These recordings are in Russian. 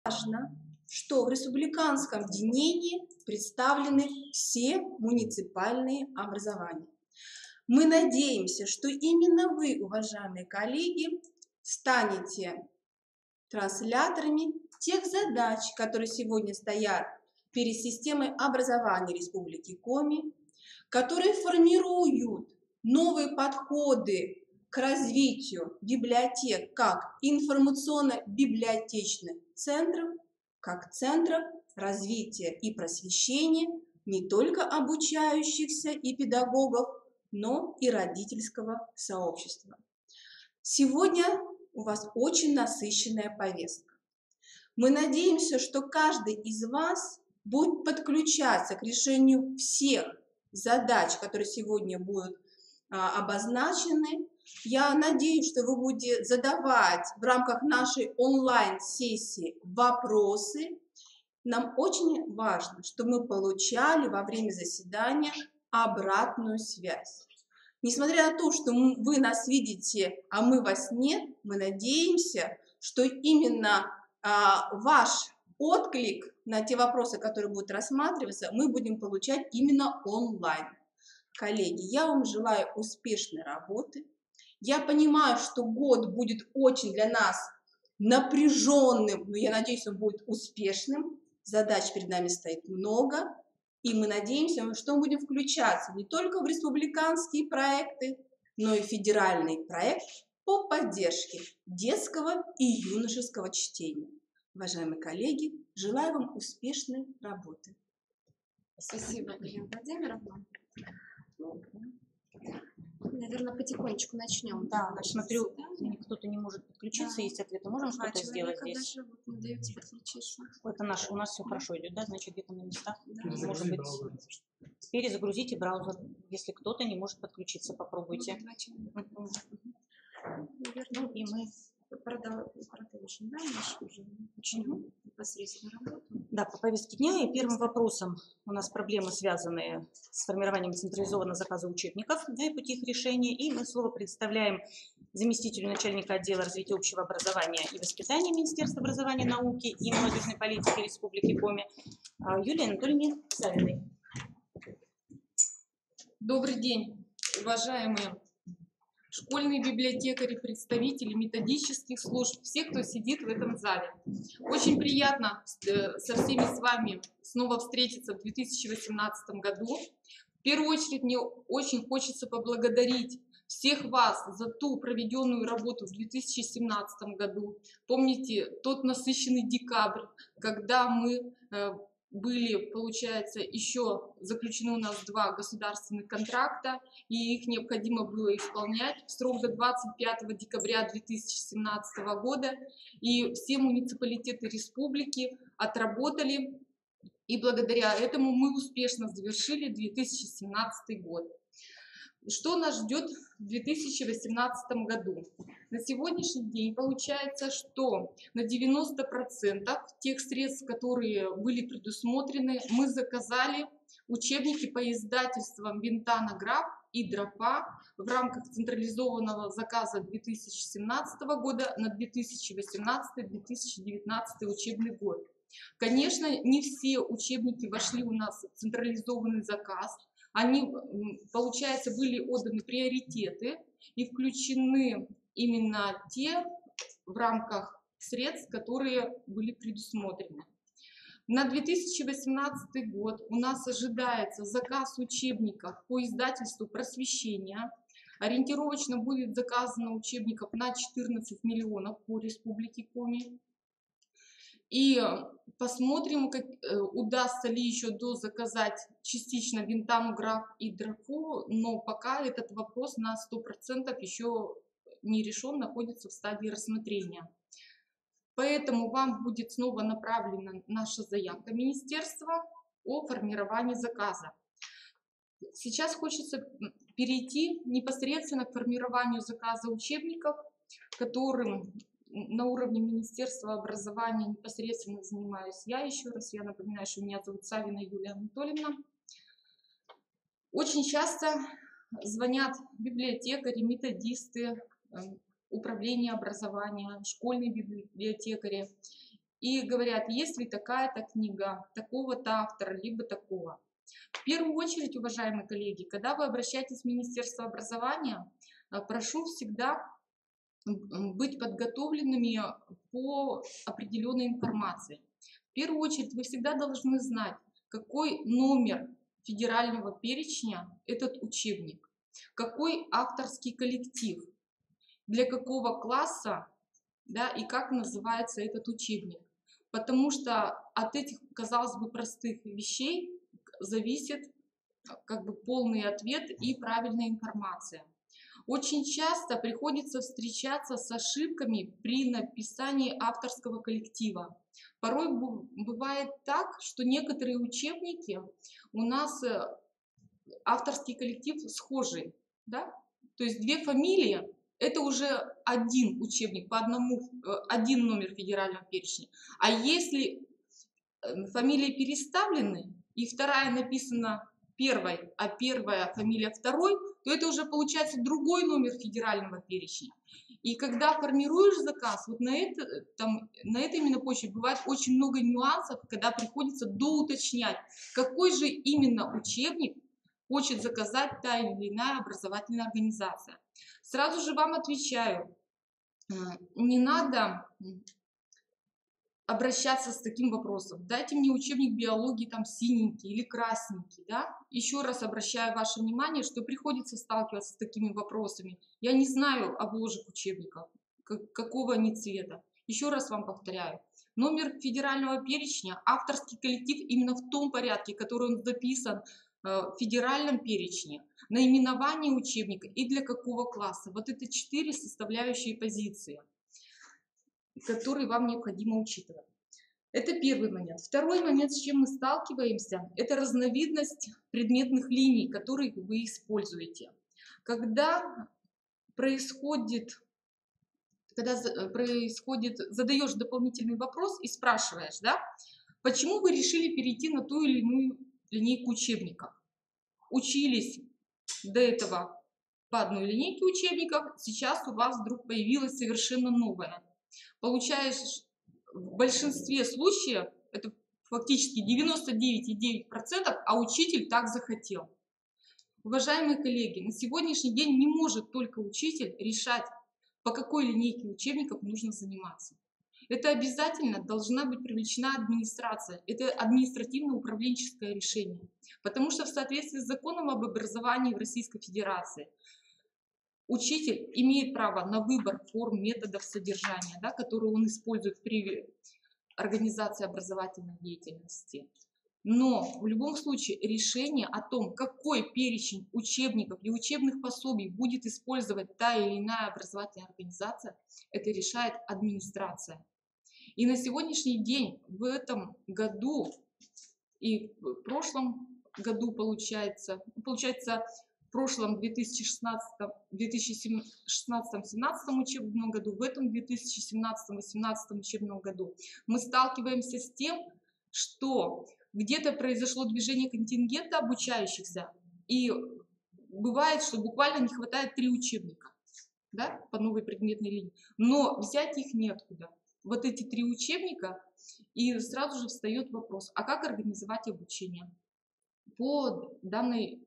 важно, что в республиканском объединении представлены все муниципальные образования. Мы надеемся, что именно вы, уважаемые коллеги, станете трансляторами тех задач, которые сегодня стоят перед системой образования Республики Коми, которые формируют новые подходы к развитию библиотек как информационно-библиотечных центров, как центров развития и просвещения не только обучающихся и педагогов, но и родительского сообщества. Сегодня у вас очень насыщенная повестка. Мы надеемся, что каждый из вас будет подключаться к решению всех задач, которые сегодня будут обозначены. Я надеюсь, что вы будете задавать в рамках нашей онлайн-сессии вопросы. Нам очень важно, чтобы мы получали во время заседания обратную связь. Несмотря на то, что вы нас видите, а мы вас нет, мы надеемся, что именно ваш отклик на те вопросы, которые будут рассматриваться, мы будем получать именно онлайн. Коллеги, я вам желаю успешной работы. Я понимаю, что год будет очень для нас напряженным, но я надеюсь, он будет успешным. Задач перед нами стоит много, и мы надеемся, что мы будем включаться не только в республиканские проекты, но и федеральный проект по поддержке детского и юношеского чтения. Уважаемые коллеги, желаю вам успешной работы. Спасибо, Галина Владимировна. Наверное, потихонечку начнем. Да, смотрю, кто-то не может подключиться, да. Есть ответы. Можем что-то сделать здесь? Даже вот не даете подключить. Это наш, у нас все хорошо идет, да? Значит, где-то на местах. Да. Может быть, перезагрузите браузер. Если кто-то не может подключиться, попробуйте. Наверное, и мы продолжим, да, уже начнем непосредственно работу. Да, по повестке дня и первым вопросом у нас проблемы, связанные с формированием централизованного заказа учебников, да, и пути их решения. И мы слово предоставляем заместителю начальника отдела развития общего образования и воспитания Министерства образования, науки и молодежной политики Республики Коми Юлии Анатольевне Савиной. Добрый день, уважаемые школьные библиотекари, представители методических служб, все, кто сидит в этом зале. Очень приятно со всеми с вами снова встретиться в 2018 году. В первую очередь мне очень хочется поблагодарить всех вас за ту проведенную работу в 2017 году. Помните тот насыщенный декабрь, когда мы были, получается, еще заключены у нас 2 государственных контракта, и их необходимо было исполнять в срок до 25 декабря 2017 года. И все муниципалитеты республики отработали, и благодаря этому мы успешно завершили 2017 год. Что нас ждет в 2018 году? На сегодняшний день получается, что на 90% тех средств, которые были предусмотрены, мы заказали учебники по издательствам Винтана Граф и Дропа в рамках централизованного заказа 2017 года на 2018-2019 учебный год. Конечно, не все учебники вошли у нас в централизованный заказ. Они, получается, были отданы приоритеты и включены именно те в рамках средств, которые были предусмотрены. На 2018 год у нас ожидается заказ учебников по издательству «Просвещение». Ориентировочно будет заказано учебников на 14 миллионов по Республике Коми. И посмотрим, как удастся ли еще дозаказать частично Винтану Граф и Дропу, но пока этот вопрос на 100% еще не решен, находится в стадии рассмотрения. Поэтому вам будет снова направлена наша заявка министерства о формировании заказа. Сейчас хочется перейти непосредственно к формированию заказа учебников, которым на уровне Министерства образования непосредственно занимаюсь я. Еще раз я напоминаю, что меня зовут Савина Юлия Анатольевна. Очень часто звонят библиотекари, методисты, управление образования, школьные библиотекари и говорят, есть ли такая-то книга, такого-то автора, либо такого. В первую очередь, уважаемые коллеги, когда вы обращаетесь в Министерство образования, прошу всегда быть подготовленными по определенной информации. В первую очередь, вы всегда должны знать, какой номер федерального перечня этот учебник, какой авторский коллектив, для какого класса, да, и как называется этот учебник. Потому что от этих, казалось бы, простых вещей зависит как бы полный ответ и правильная информация. Очень часто приходится встречаться с ошибками при написании авторского коллектива. Порой бывает так, что некоторые учебники у нас авторский коллектив схожий, да? То есть две фамилии – это уже один учебник, по один номер федерального перечня. А если фамилии переставлены, и вторая написана первой, а первая фамилия второй, то это уже получается другой номер федерального перечня. И когда формируешь заказ, вот на этой именно почве бывает очень много нюансов, когда приходится доуточнять, какой же именно учебник хочет заказать та или иная образовательная организация. Сразу же вам отвечаю, не надо обращаться с таким вопросом. Дайте мне учебник биологии там синенький или красненький, да? Еще раз обращаю ваше внимание, что приходится сталкиваться с такими вопросами. Я не знаю обложек учебников, какого они цвета. Еще раз вам повторяю. Номер федерального перечня, авторский коллектив именно в том порядке, который он записан в федеральном перечне, наименование учебника и для какого класса. Вот это 4 составляющие позиции, которые вам необходимо учитывать. Это первый момент. Второй момент, с чем мы сталкиваемся, это разновидность предметных линий, которые вы используете. Когда задаешь дополнительный вопрос и спрашиваешь, да, почему вы решили перейти на ту или иную линейку учебников? Учились до этого по одной линейке учебников, сейчас у вас вдруг появилась совершенно новая. Получаешь в большинстве случаев, это фактически 99,9%, а учитель так захотел. Уважаемые коллеги, на сегодняшний день не может только учитель решать, по какой линейке учебников нужно заниматься. Это обязательно должна быть привлечена администрация. Это административно-управленческое решение. Потому что в соответствии с законом об образовании в Российской Федерации учитель имеет право на выбор форм, методов содержания, да, которые он использует при организации образовательной деятельности. Но в любом случае решение о том, какой перечень учебников и учебных пособий будет использовать та или иная образовательная организация, это решает администрация. И на сегодняшний день, в этом году и в прошлом году, получается в прошлом 2016-2017 учебном году, в этом 2017-2018 учебном году мы сталкиваемся с тем, что где-то произошло движение контингента обучающихся, и бывает, что буквально не хватает 3 учебника, да, по новой предметной линии, но взять их неоткуда. Вот эти 3 учебника, и сразу же встает вопрос, а как организовать обучение по данной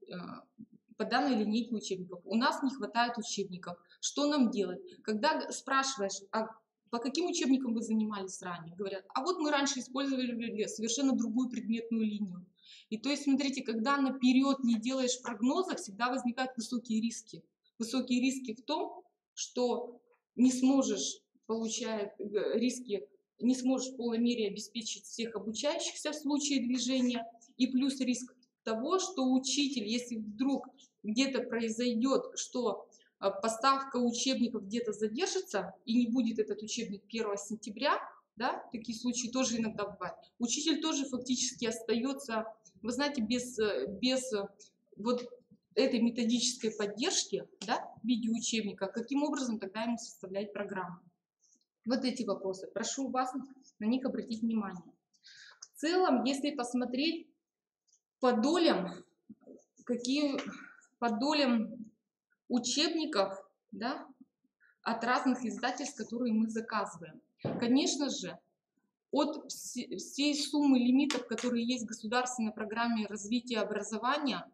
линейке учебников? У нас не хватает учебников, что нам делать? Когда спрашиваешь, а по каким учебникам вы занимались ранее? Говорят, а вот мы раньше использовали совершенно другую предметную линию. И то есть, смотрите, когда наперед не делаешь прогноза, всегда возникают высокие риски. Высокие риски в том, что не сможешь в полной мере обеспечить всех обучающихся в случае движения, и плюс риск того, что учитель, если вдруг где-то произойдет, что поставка учебников где-то задержится и не будет этот учебник 1 сентября, да, такие случаи тоже иногда бывают, учитель тоже фактически остается, вы знаете, без вот этой методической поддержки, да, в виде учебника, каким образом тогда ему составлять программу. Вот эти вопросы. Прошу вас на них обратить внимание. В целом, если посмотреть по долям учебников, да, от разных издательств, которые мы заказываем. Конечно же, от всей суммы лимитов, которые есть в государственной программе развития образования,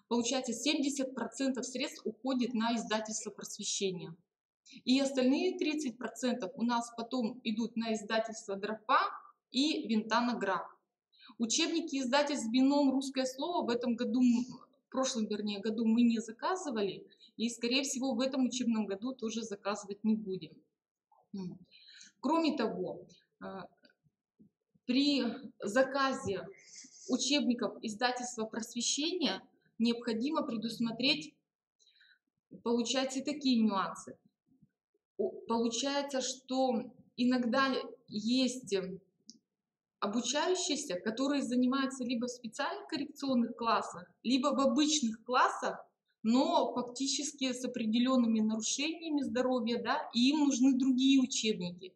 получается 70% средств уходит на издательство просвещения. И остальные 30% у нас потом идут на издательство Дропа и Винтана Граф. Учебники издательств Бином «Русское слово» в этом году, в прошлом, вернее, году мы не заказывали. И, скорее всего, в этом учебном году тоже заказывать не будем. Кроме того, при заказе учебников издательства просвещения необходимо предусмотреть, получается, и такие нюансы. Получается, что иногда есть обучающиеся, которые занимаются либо в специальных коррекционных классах, либо в обычных классах, но фактически с определенными нарушениями здоровья, да, и им нужны другие учебники.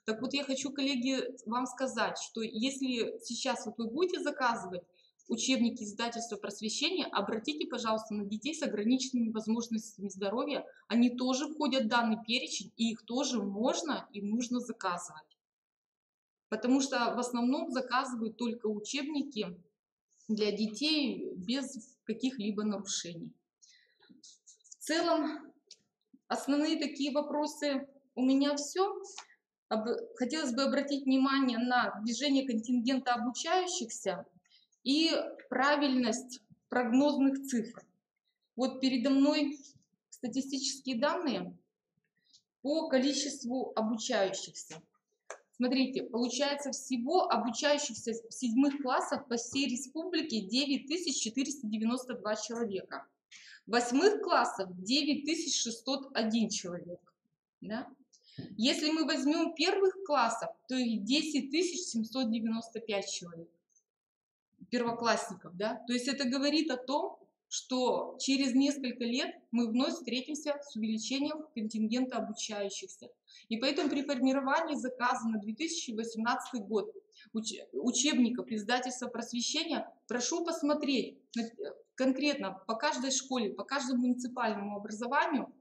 Так вот, я хочу, коллеги, вам сказать, что если сейчас вот вы будете заказывать учебники издательства просвещения, обратите, пожалуйста, на детей с ограниченными возможностями здоровья. Они тоже входят в данный перечень, и их тоже можно и нужно заказывать. Потому что в основном заказывают только учебники для детей без каких-либо нарушений. В целом, основные такие вопросы у меня все. Хотелось бы обратить внимание на движение контингента обучающихся и правильность прогнозных цифр. Вот передо мной статистические данные по количеству обучающихся. Смотрите, получается всего обучающихся в 7 классах по всей республике 9492 человека. В 8 классах 9601 человек. Да? Если мы возьмем первых классов, то их 10795 человек. Первоклассников, да, то есть это говорит о том, что через несколько лет мы вновь встретимся с увеличением контингента обучающихся. И поэтому при формировании заказа на 2018 год учебников издательства просвещения прошу посмотреть конкретно по каждой школе, по каждому муниципальному образованию,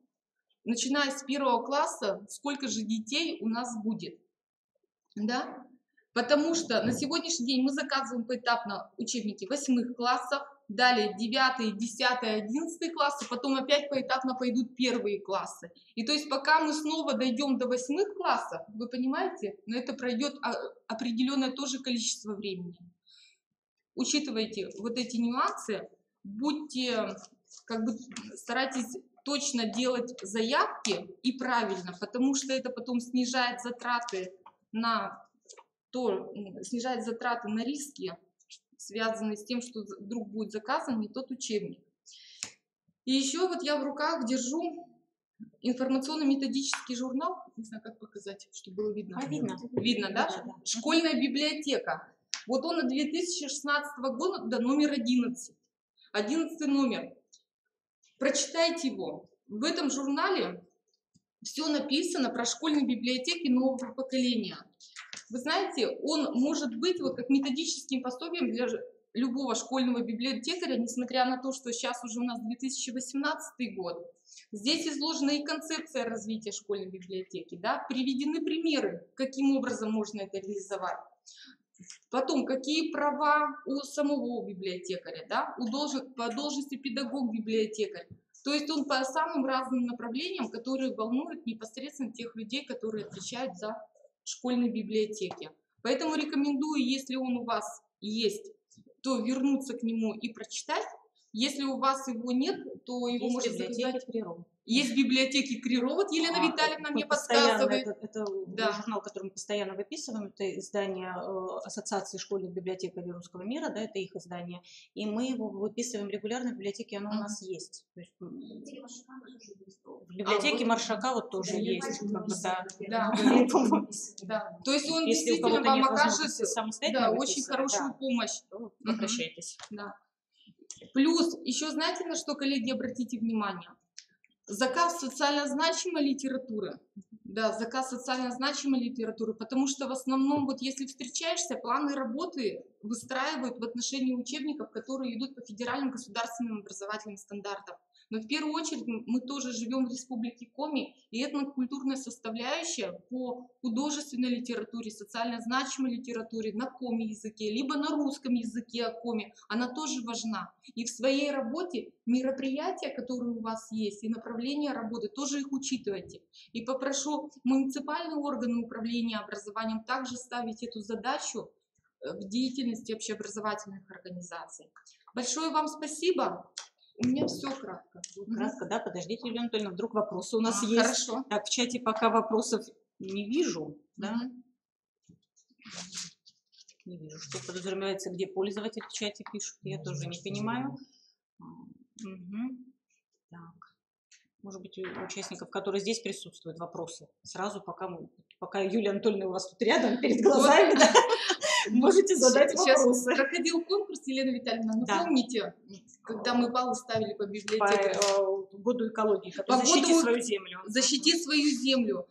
начиная с 1 класса, сколько же детей у нас будет, да? Потому что на сегодняшний день мы заказываем поэтапно учебники 8 классов, далее 9, 10, 11 классы, потом опять поэтапно пойдут первые классы. И то есть пока мы снова дойдем до 8 классов, вы понимаете, на это пройдет определенное тоже количество времени. Учитывайте вот эти нюансы, будьте, старайтесь точно делать заявки и правильно, потому что это потом снижает затраты на риски, связанные с тем, что вдруг будет заказан не тот учебник. И еще вот я в руках держу информационно-методический журнал, не знаю, как показать, чтобы было видно. Видно. Видно, да? Школьная библиотека. Вот он от 2016 года, номер 11. 11 номер. Прочитайте его. В этом журнале все написано про школьные библиотеки нового поколения. Вы знаете, он может быть вот как методическим пособием для любого школьного библиотекаря, несмотря на то, что сейчас уже у нас 2018 год. Здесь изложена и концепция развития школьной библиотеки, да, приведены примеры, каким образом можно это реализовать. Потом, какие права у самого библиотекаря, да, по должности педагог-библиотекарь. То есть он по самым разным направлениям, которые волнуют непосредственно тех людей, которые отвечают за школьной библиотеки. Поэтому рекомендую, если он у вас есть, то вернуться к нему и прочитать. Если у вас его нет, то его можно заказать. Есть библиотеки КРИРО. Вот Елена Витальевна мне подсказывает. Это журнал, который мы постоянно выписываем. Это издание Ассоциации школьных библиотекарей русского мира, да, это их издание. И мы его выписываем регулярно в библиотеке, оно у нас есть. То есть в библиотеке Маршака вот тоже есть. Да. То есть он действительно вам окажет очень хорошую помощь. Обращайтесь. Плюс, еще знаете, на что, коллеги, обратите внимание? Заказ социально значимой литературы. Да, заказ социально значимой литературы, потому что в основном, вот если встречаешься, планы работы выстраивают в отношении учебников, которые идут по федеральным государственным образовательным стандартам. Но в первую очередь мы тоже живем в Республике Коми, и этнокультурная составляющая по художественной литературе, социально значимой литературе на коми языке, либо на русском языке о коми, она тоже важна. И в своей работе мероприятия, которые у вас есть, и направления работы, тоже их учитывайте. И попрошу муниципальные органы управления образованием также ставить эту задачу в деятельности общеобразовательных организаций. Большое вам спасибо. У меня все кратко. Кратко, да? Подождите, Юлия Анатольевна, вдруг вопросы у нас есть. Хорошо. Так, в чате пока вопросов не вижу. Да? Не вижу, что подразумевается, где пользователь в чате пишут. Я тоже не понимаю. Так. Может быть, у участников, которые здесь присутствуют, вопросы. Сразу, пока Юлия Анатольевна у вас тут рядом, перед глазами, да, можете задать вопросы. Сейчас проходил конкурс, Елена Витальевна, ну помните, когда мы баллы ставили по библиотеке? По году экологии, «Защити свою землю». «Защити свою землю».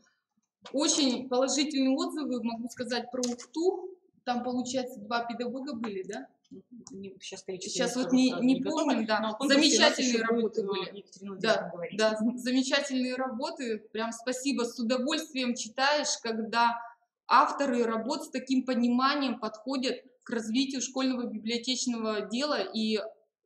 Очень положительные отзывы, могу сказать, про Ухту. Там, получается, 2 педагога были, да? Сейчас вот не помним, да. Замечательные работы были. Да, замечательные работы. Прям спасибо. С удовольствием читаешь, когда авторы работ с таким пониманием подходят к развитию школьного библиотечного дела и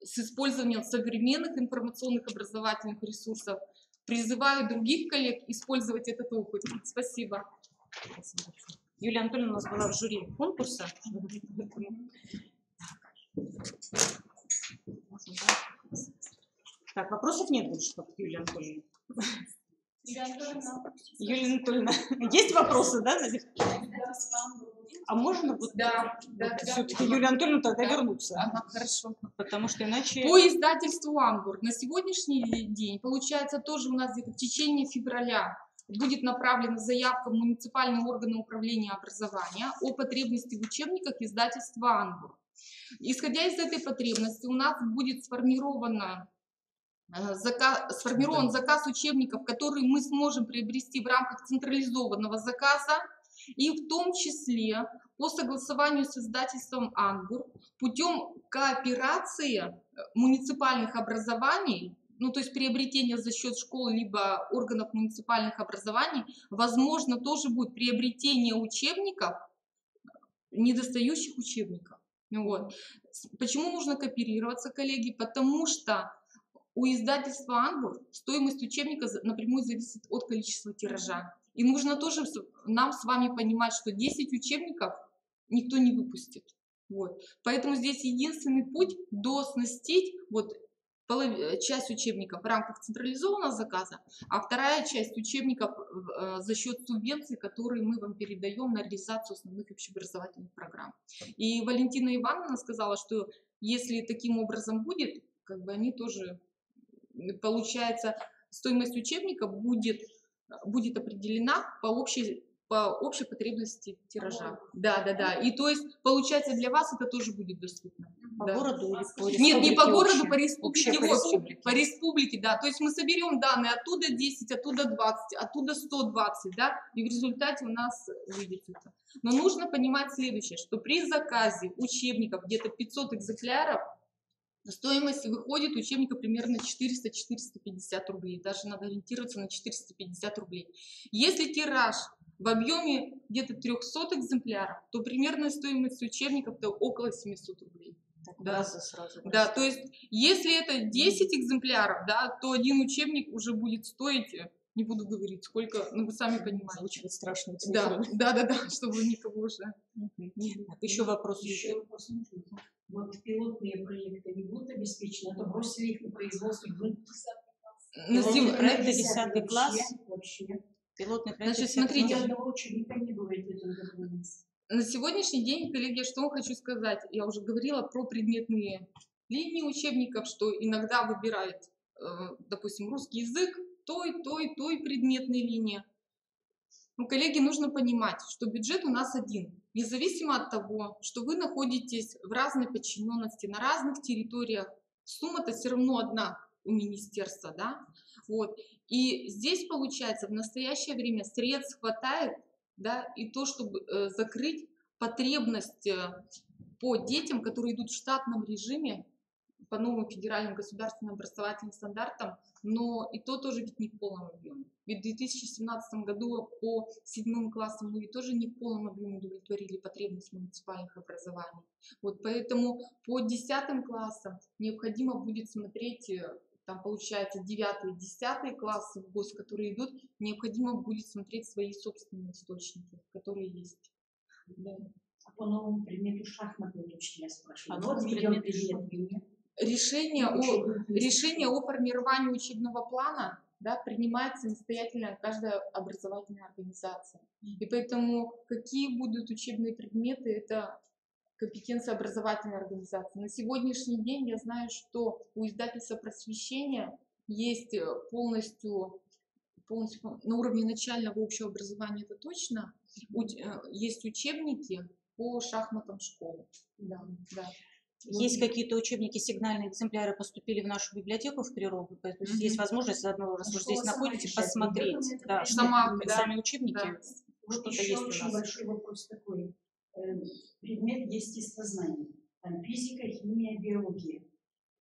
с использованием современных информационных образовательных ресурсов. Призываю других коллег использовать этот опыт. Спасибо. Юлия Анатольевна у нас была в жюри конкурса. Так, вопросов нет больше, Юлия Анатольевна. Юлия Анатольевна, есть вопросы, да? А можно вот, все-таки Юлия Анатольевна тогда вернуться? Ага, хорошо. Потому что иначе... По издательству «Ангур» на сегодняшний день, получается, тоже у нас где-то в течение февраля будет направлена заявка в муниципальные органы управления образования о потребности в учебниках издательства «Ангур». Исходя из этой потребности, у нас будет сформирован заказ учебников, которые мы сможем приобрести в рамках централизованного заказа, и в том числе по согласованию с издательством «Ангур» путем кооперации муниципальных образований, ну то есть приобретение за счет школ либо органов муниципальных образований, возможно, тоже будет приобретение учебников, недостающих учебников. Вот. Почему нужно кооперироваться, коллеги? Потому что у издательства «Ангур» стоимость учебника напрямую зависит от количества тиража. И нужно тоже нам с вами понимать, что 10 учебников никто не выпустит. Вот. Поэтому здесь единственный путь дооснастить часть учебников в рамках централизованного заказа, а вторая часть учебников за счет субвенций, которые мы вам передаем на реализацию основных общеобразовательных программ. И Валентина Ивановна сказала, что если таким образом будет, как бы они тоже, получается, стоимость учебника будет определена по общей потребности тиража. Да. И то есть, получается, для вас это тоже будет доступно. По городу или по республике? Нет, не по городу, по республике. По республике, да. То есть мы соберем данные, оттуда 10, оттуда 20, оттуда 120, да, и в результате у нас выйдет это. Но нужно понимать следующее, что при заказе учебников где-то 500 экземпляров, стоимость выходит учебника примерно 400-450 рублей. Даже надо ориентироваться на 450 рублей. Если тираж в объеме где-то 300 экземпляров, то примерная стоимость учебников -то около 700 рублей. Да, сразу. Да, то есть если это 10 экземпляров, да, то один учебник уже будет стоить, не буду говорить сколько, но вы сами понимаете. Звучит страшно. Да, чтобы никого уже. Еще вопрос. Вот пилотные проекты не будут обеспечены, а то бросили их на производство. Пилотный проект 10 класс. Пилотный проект. Значит, смотрите. На сегодняшний день, коллеги, что хочу сказать, я уже говорила про предметные линии учебников, что иногда выбирают, допустим, русский язык, той предметной линии. Но, коллеги, нужно понимать, что бюджет у нас один. Независимо от того, что вы находитесь в разной подчиненности, на разных территориях, сумма-то все равно одна у министерства, да? Вот. И здесь, получается, в настоящее время средств хватает, да, и то, чтобы закрыть потребность по детям, которые идут в штатном режиме по новым федеральным государственным образовательным стандартам, но и то тоже ведь не в полном объеме. Ведь в 2017 году по 7 классам мы тоже не в полном объеме удовлетворили потребность муниципальных образований. Вот поэтому по 10 классам необходимо будет смотреть, там получается 9 и 10 классы в ГОС, которые идут, необходимо будет смотреть свои собственные источники, которые есть. Да. А по новому предмету шахматы, я спрашиваю. А новый предмет химия. Решение о формировании учебного плана, да, принимает самостоятельно каждая образовательная организация. И поэтому какие будут учебные предметы, это компетенция образовательной организации. На сегодняшний день я знаю, что у издательства «Просвещение» есть полностью на уровне начального общего образования, это точно, есть учебники по шахматам школы. Да, да. Есть какие-то учебники, сигнальные экземпляры поступили в нашу библиотеку в Природу, то есть есть возможность заодно, раз вы здесь находитесь, посмотреть, да, сами учебники, Да. Вот что-то еще есть у очень нас. большой вопрос такой. Предмет естествознания. Там физика, химия, биология.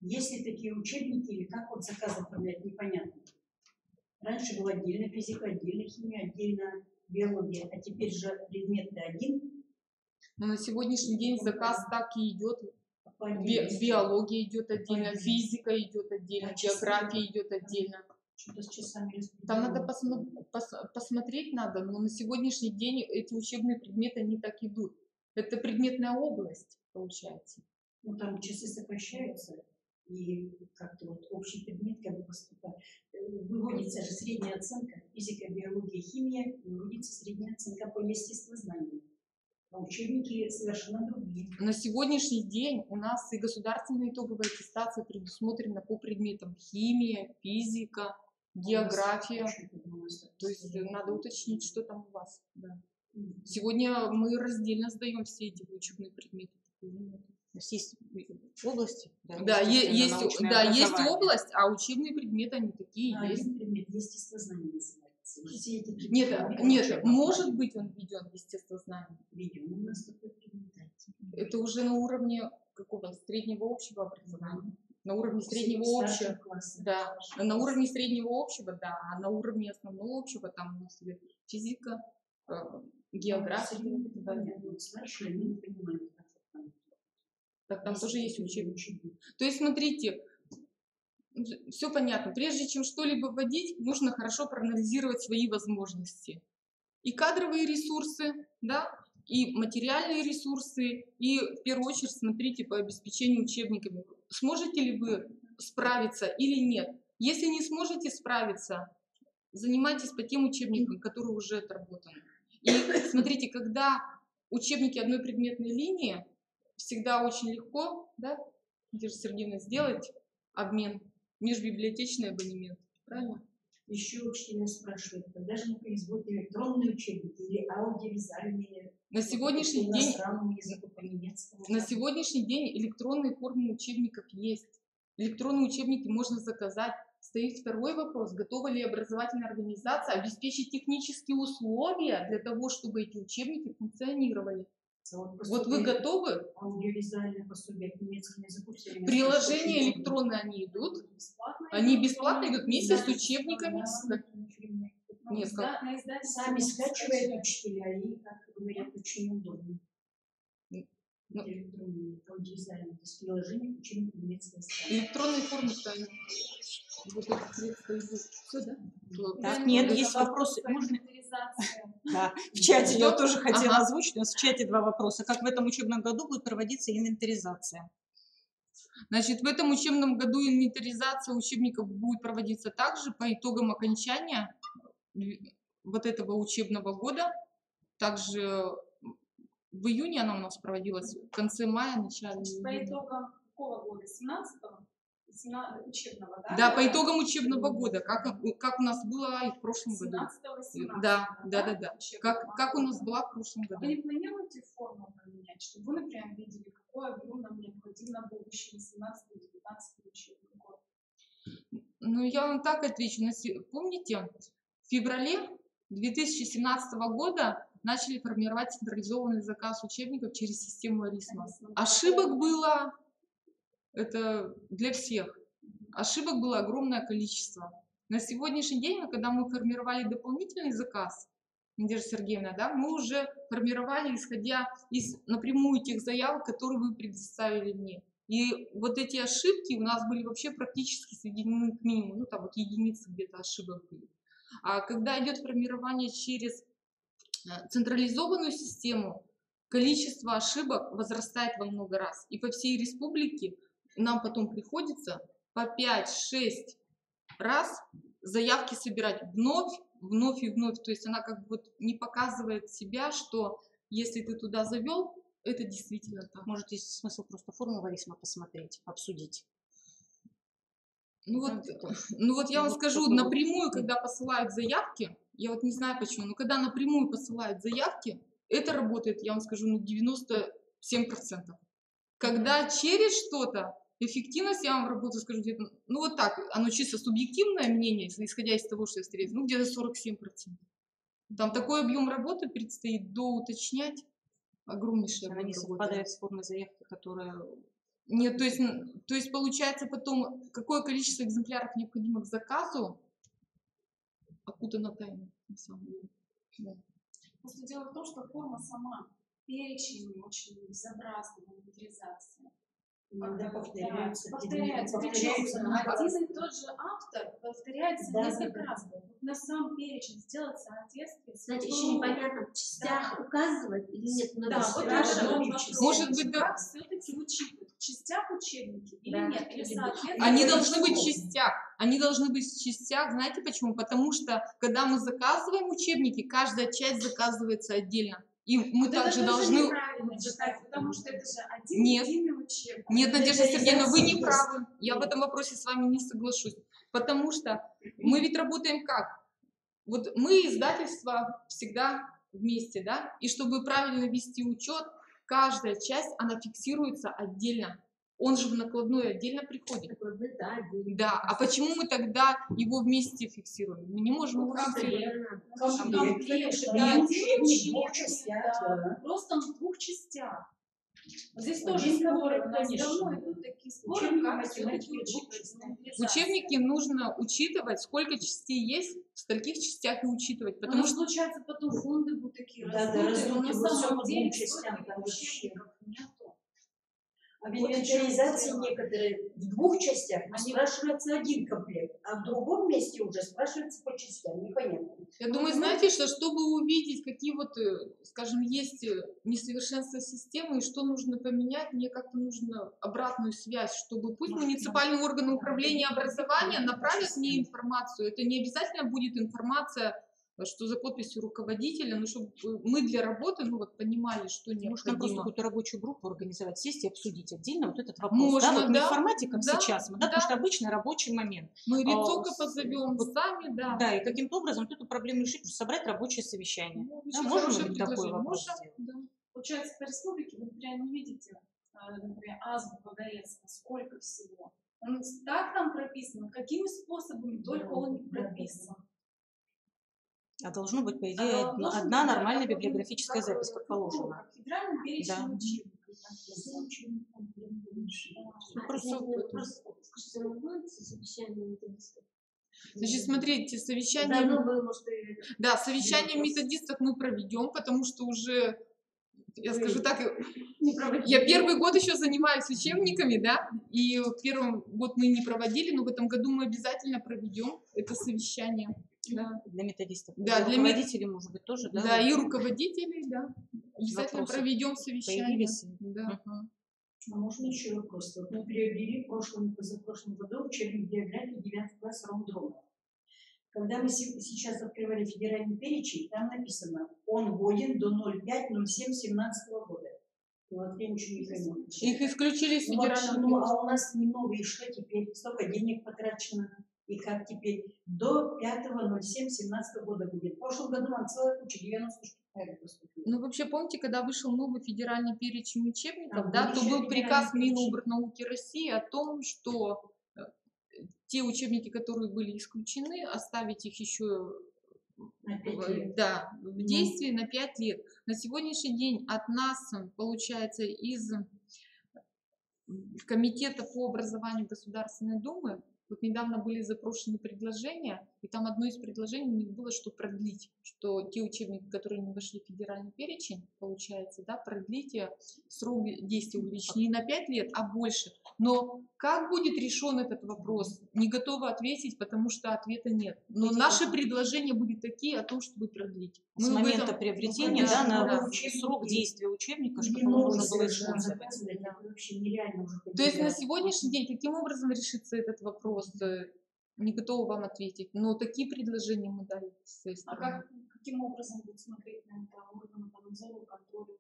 Есть ли такие учебники или как вот заказ оформлять, непонятно. Раньше была отдельно физика, отдельно химия, отдельно биология, а теперь же предмет один. Но на сегодняшний день заказ так и идет. Биология идет отдельно, физика идет отдельно, география идет отдельно. Что-то с часами. Там надо посмотреть надо, но на сегодняшний день эти учебные предметы не так идут. Это предметная область, получается. Ну, там часы сокращаются, и как-то вот общий предмет как бы поступает. Выводится же средняя оценка, физика, биология, химия, выводится средняя оценка по естествознанию. А учебники совершенно другие. На сегодняшний день у нас и государственная итоговая аттестация предусмотрена по предметам химия, физика, география. То есть надо уточнить, что там у вас. Да. Сегодня мы раздельно сдаем все эти учебные предметы. Есть области? Да, есть область, а учебные предметы они такие есть. Один предмет естествознание называется. Все эти Нет, может быть он введен в естествознание. Введен у нас такой предмет. Это уже на уровне какого среднего общего образования. На уровне среднего общего, да, на уровне среднего общего, да, а на уровне основного общего там у нас идет физика, география. Старшие не понимают, Так там тоже есть учебник. То есть смотрите, все понятно. Прежде чем что-либо вводить, нужно хорошо проанализировать свои возможности. И кадровые ресурсы, да, и материальные ресурсы, и в первую очередь смотрите по обеспечению учебниками. Сможете ли вы справиться или нет? Если не сможете справиться, занимайтесь по тем учебникам, которые уже отработаны. И смотрите, когда учебники одной предметной линии, всегда очень легко, да, Надежда Сергеевна, сделать обмен, межбиблиотечный абонемент. Правильно? Еще учителя спрашивают, когда же мы производим электронные учебники или аудиовизуальные? На сегодняшний день, по-немецкому. на сегодняшний день электронные формы учебников есть. Электронные учебники можно заказать. Стоит второй вопрос, готова ли образовательная организация обеспечить технические условия для того, чтобы эти учебники функционировали. Вот вы готовы? Аудиовизуальные пособия к немецкому языку. Приложения электронные они идут. Они бесплатно идут вместе с учебниками. Нет, сами скачивают учителя, и, как говорят, очень удобно. Электронные, аудиовизуальные, то есть приложение к учебнику немецкого языка. Электронные формы стоят. Вот эти средства идут. Все, да? Так, нет, есть вопросы. Можно? Да, в чате я тоже хотела озвучить. У нас в чате два вопроса. Как в этом учебном году будет проводиться инвентаризация? Значит, в этом учебном году инвентаризация учебников будет проводиться также по итогам окончания вот этого учебного года. Также в июне она у нас проводилась, в конце мая, начале июня. По итогам какого года? 17-го? Учебного, да? Да, по итогам учебного года, как у нас было и в прошлом году. 17-го, Да. Как у нас была в прошлом году. Вы не планируете форму поменять, чтобы вы, например, видели, какой объем нам необходим на будущий 18-19 учебный год? Ну, я вам так отвечу. Помните, в феврале 2017 года начали формировать централизованный заказ учебников через систему Арисма. Ошибок было Это для всех. Ошибок было огромное количество. На сегодняшний день, когда мы формировали дополнительный заказ, Надежда Сергеевна, да, мы уже формировали, исходя из напрямую тех заявок, которые вы предоставили мне. И вот эти ошибки у нас были вообще практически сведены к минимуму, ну там вот единицы где-то ошибок были. А когда идет формирование через централизованную систему, количество ошибок возрастает во много раз. И по всей республике нам потом приходится по 5-6 раз заявки собирать вновь и вновь. То есть она как бы вот не показывает себя, что если ты туда завел, это действительно так. Может, есть смысл просто форму логарифма посмотреть, обсудить. Ну вот я вам скажу, напрямую, когда посылают заявки, я вот не знаю почему, но когда напрямую посылают заявки, это работает, я вам скажу, на 97%. Когда через что-то, эффективность, я вам работаю, скажу, где-то, ну вот так, оно чисто субъективное мнение, исходя из того, что я встретила, ну где-то 47%. Там такой объем работы предстоит доуточнять, огромнейший Она объем не работы. совпадает с формой заявки, которая... Нет, то есть получается потом, какое количество экземпляров необходимо к заказу, окутано тайной, на самом деле. Да. Просто дело в том, что форма сама, перечень очень безобразная инвентаризация. Иногда повторяются. Повторяется. Один и тот же автор повторяется несколько раз. На сам перечень сделать соответствие. Кстати, еще непонятно, в частях указывать или нет. Да, вот спрашивать. Может быть, как все-таки учитывать? В частях учебники или Да. нет? Или соответственно? Они должны быть в частях. Они должны быть в частях. Знаете почему? Потому что, когда мы заказываем учебники, каждая часть заказывается отдельно. И мы Вот также это тоже должны... неправильно читать, потому что это же один Нет. единый учебник. Нет, Надежда Сергеевна, вы не есть. правы. Я в этом вопросе с вами не соглашусь. Потому что мы ведь работаем как? Вот мы, издательство, всегда вместе, да? И чтобы правильно вести учет, каждая часть, она фиксируется отдельно. Он же в накладной отдельно приходит. Да, отдельно. Да, а почему мы тогда его вместе фиксируем? Мы не можем его фиксировать. Просто в двух частях. Здесь тоже Один споры, комплекс, у нас конечно. давно идут такие споры, Учебник как математики все-таки в двух учитывать. частях. Учебники нужно учитывать, сколько частей есть, в скольких частях и учитывать. Потому Потому что что получается потом фонды будут такие Да, раздутые, но на раздутые, самом вот деле по двум частям столько там вообще. учебников нету. А в инвентаризации некоторые в двух частях Они- спрашивается один комплект, а в другом месте уже спрашивается по частям. Непонятно. я думаю, знаете, что чтобы увидеть, какие вот, скажем, есть несовершенства системы и что нужно поменять, мне как-то нужно обратную связь, чтобы пусть муниципальные органы управления образования направят мне информацию. Это не обязательно будет информация, что за подписью руководителя, но чтобы мы для работы, ну вот понимали, что Может, нам просто необходимо. какую-то рабочую группу организовать, сесть и обсудить отдельно вот этот вопрос. Можно, да, вот не да, в формате, как да, сейчас, да, да. потому что обычный рабочий момент. Мы Рицока с- позовем вот, сами, да. Да, и каким-то образом эту проблему решить, собрать рабочее совещание. Ну, Да, очень можем хорошее ли такой предложение. вопрос Можно, сделать? да. Получается, по республике вы, например, не видите, например, азбука Горецкого, сколько всего. Он так там прописан, какими способами, только он не прописан. А должно быть, по идее, Должен одна быть, нормальная как библиографическая запись, как положено. Как федеральный перечень Да. учебников. Скажите, вы будете совещание методистов? Значит, смотрите, совещание... Давно было, может, и... Да, совещание методистов мы проведем, потому что уже, я скажу так, я первый год еще занимаюсь учебниками, да, и первый год мы не проводили, но в этом году мы обязательно проведем это совещание. Да, Для методистов. Да, для руководителей, может быть, тоже, да? да, и руководителей, да, обязательно Вопросы проведем совещание. появились? Да. А можно еще вопрос? Вот мы приобрели в прошлом и позапрошлом году учебник географии 9 класс Ромдрона. Когда мы сейчас открывали федеральный перечень, там написано, он годен до 05.07.17 года. Вот я ничего не пойму. Их исключили из Ну, вообще, федерального а у нас не новые, что теперь? Столько денег потрачено. И как теперь? До 5.07.17 года будет. В прошлом году нам целая куча, 90 штук, наверное, поступило. Ну, вообще, помните, когда вышел новый федеральный перечень учебников, Там да, был то еще был приказ федеральный перечень. Минобрнауки России о том, что те учебники, которые были исключены, оставить их еще На 5 лет. да, в действии на 5 лет. На сегодняшний день от нас, получается, из Комитета по образованию Государственной Думы. Вот недавно были запрошены предложения, и там одно из предложений у них было, что продлить, что те учебники, которые не вошли в федеральный перечень, получается, да, продлить срок действия увеличить не на 5 лет, а больше. Но как будет решен этот вопрос, не готова ответить, потому что ответа нет. Но наши предложения были такие о том, чтобы продлить. С момента приобретения, да, на срок действия учебника, чтобы его можно было использовать. То есть на сегодняшний день каким образом решится этот вопрос? Не готова вам ответить. Но такие предложения мы дали с своей стороны. Каким образом будут смотреть на это органы по надзору, контролю?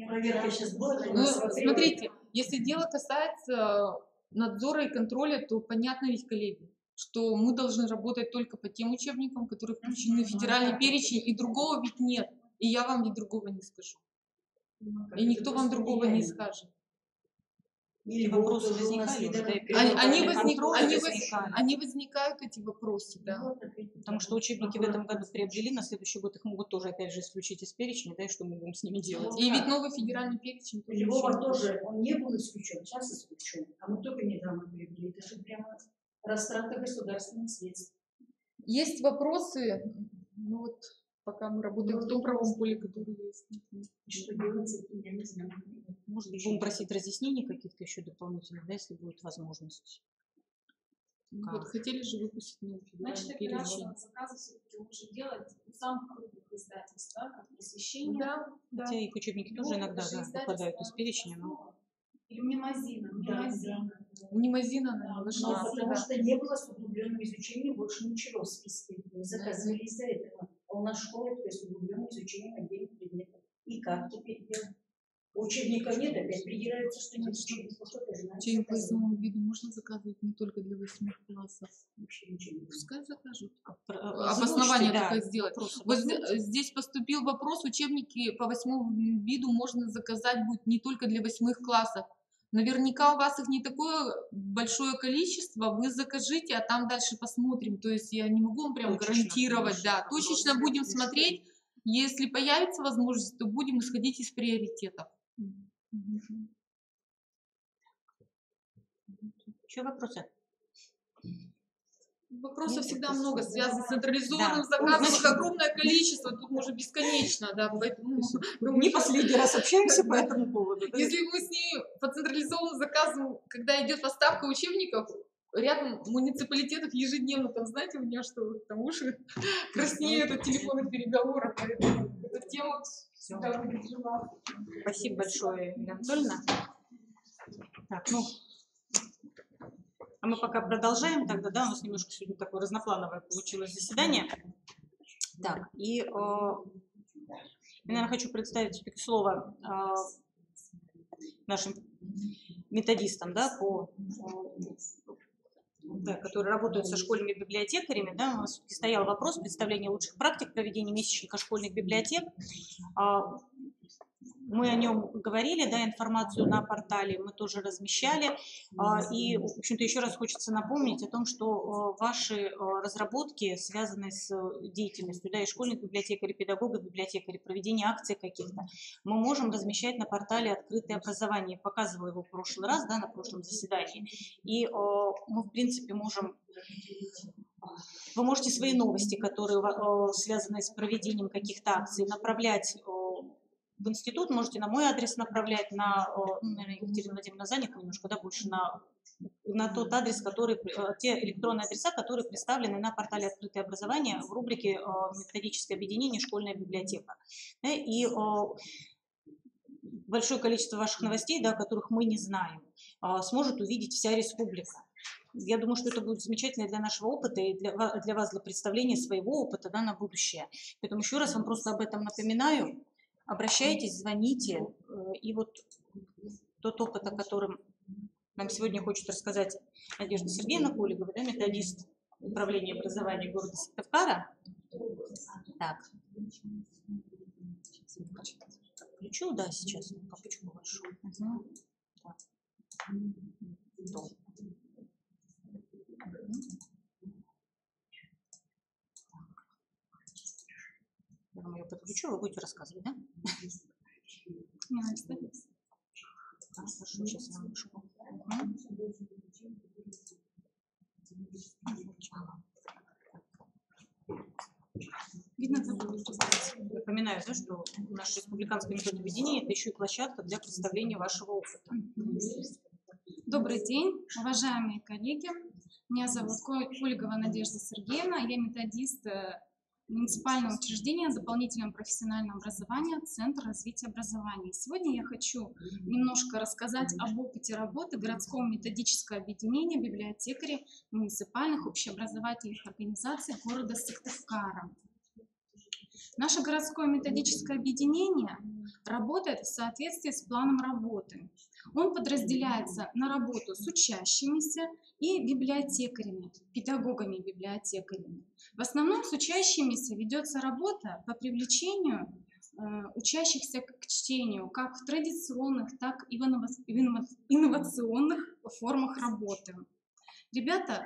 Проверка сейчас будет. Ну, смотрите, если дело касается надзора и контроля, то понятно ведь, коллеги, что мы должны работать только по тем учебникам, которые включены в федеральный перечень, и другого ведь нет. И я вам ведь другого не скажу. И никто вам другого не скажет. Или вопросы возникали, они возникают, эти вопросы, да. Потому что учебники в этом году приобрели, на следующий год их могут тоже опять же исключить из перечня, да, и что мы будем с ними делать. И ведь новый федеральный перечень. Львова тоже, он не был исключен, сейчас исключен, а мы только недавно приобрели. Это же прямо растрата государственных средств. Есть вопросы, ну вот пока мы работаем в том правом поле, которое есть. Что делать, я не знаю. Может быть, будем просить разъяснений каких-то еще дополнительных, да, если будет возможность. Вот хотели же выпустить новый Значит, перечень. операцию заказа все-таки лучше делать у самых крупных издательств, да, как просвещение. Да. Хотя их учебники тоже иногда выпадают из перечня, но... Или Мнемозина. Мнемозина, наверное, вышла. Потому что не было с углубленным изучением больше ничего в списке. Мы заказывали из-за этого. А у нас школа, то есть углубленное изучение отдельных предметов. И как теперь делать? Учебника нет, опять придираются, что нет учебников. Учебник по весьмому виду можно заказывать не только для 8 классов. Вообще ничего. Пускай закажут. Обоснование только сделать. Вот здесь поступил вопрос, учебники по 8 виду можно заказать будет не только для 8 классов. Наверняка у вас их не такое большое количество, вы закажите, а там дальше посмотрим. То есть я не могу вам прям гарантировать, да. Точечно будем смотреть. Если появится возможность, то будем исходить из приоритетов. Еще вопросы? Вопросов всегда много, связано с централизованным заказом, их огромное количество, тут можно бесконечно, да, поэтому... Не последний раз общаемся по этому поводу. Если мы с ней по централизованному заказу, когда идет поставка учебников, рядом муниципалитетов ежедневно, там, знаете, у меня что, там уши краснеют от телефонных переговоров, поэтому эта тема всегда будет жива. Спасибо большое, Елена Анатольевна. Так, ну, а мы пока продолжаем тогда, да, у нас немножко сегодня такое разноплановое получилось заседание. Так, и я, наверное, хочу представить все-таки слово нашим методистам, да, которые работают со школьными библиотекарями, да, у нас стоял вопрос представления лучших практик проведения месячника школьных библиотек. Мы о нем говорили, да, информацию на портале мы тоже размещали. И, в общем-то, еще раз хочется напомнить о том, что ваши разработки, связанные с деятельностью, да, и школьных библиотекарей, педагогов, библиотекарей, проведения акций каких-то, мы можем размещать на портале «Открытое образование». Я показывала его в прошлый раз, да, на прошлом заседании. И мы, в принципе, можем... Вы можете свои новости, которые связаны с проведением каких-то акций, направлять в институт, можете на мой адрес направлять, наверное, Екатерина Владимировна занята немножко, да, больше на тот адрес, те электронные адреса, которые представлены на портале «Открытое образование» в рубрике «Методическое объединение. Школьная библиотека». И большое количество ваших новостей, да, которых мы не знаем, сможет увидеть вся республика. Я думаю, что это будет замечательно для нашего опыта и для вас, для представления своего опыта, да, на будущее. Поэтому еще раз вам просто об этом напоминаю. Обращайтесь, звоните. И вот тот опыт, о котором нам сегодня хочет рассказать Надежда Сергеевна Колигова, да, методист управления образования города Сыктывкара. Так. Включу, да, сейчас папочку большую. Угу. Так. Я вам ее подключу, вы будете рассказывать, да? Хорошо, сейчас я вышку. Видно, напоминаю, да, что наше республиканское метод объединения – это еще и площадка для представления вашего опыта. Добрый день, уважаемые коллеги. Меня зовут Кулигова Надежда Сергеевна. Я методист муниципального учреждения дополнительного профессионального образования Центр развития образования. Сегодня я хочу немножко рассказать об опыте работы городского методического объединения библиотекарей муниципальных общеобразовательных организаций города Сыктывкара. Наше городское методическое объединение работает в соответствии с планом работы. Он подразделяется на работу с учащимися и библиотекарями, педагогами-библиотекарями. В основном с учащимися ведется работа по привлечению учащихся к чтению как в традиционных, так и в инновационных формах работы. Ребята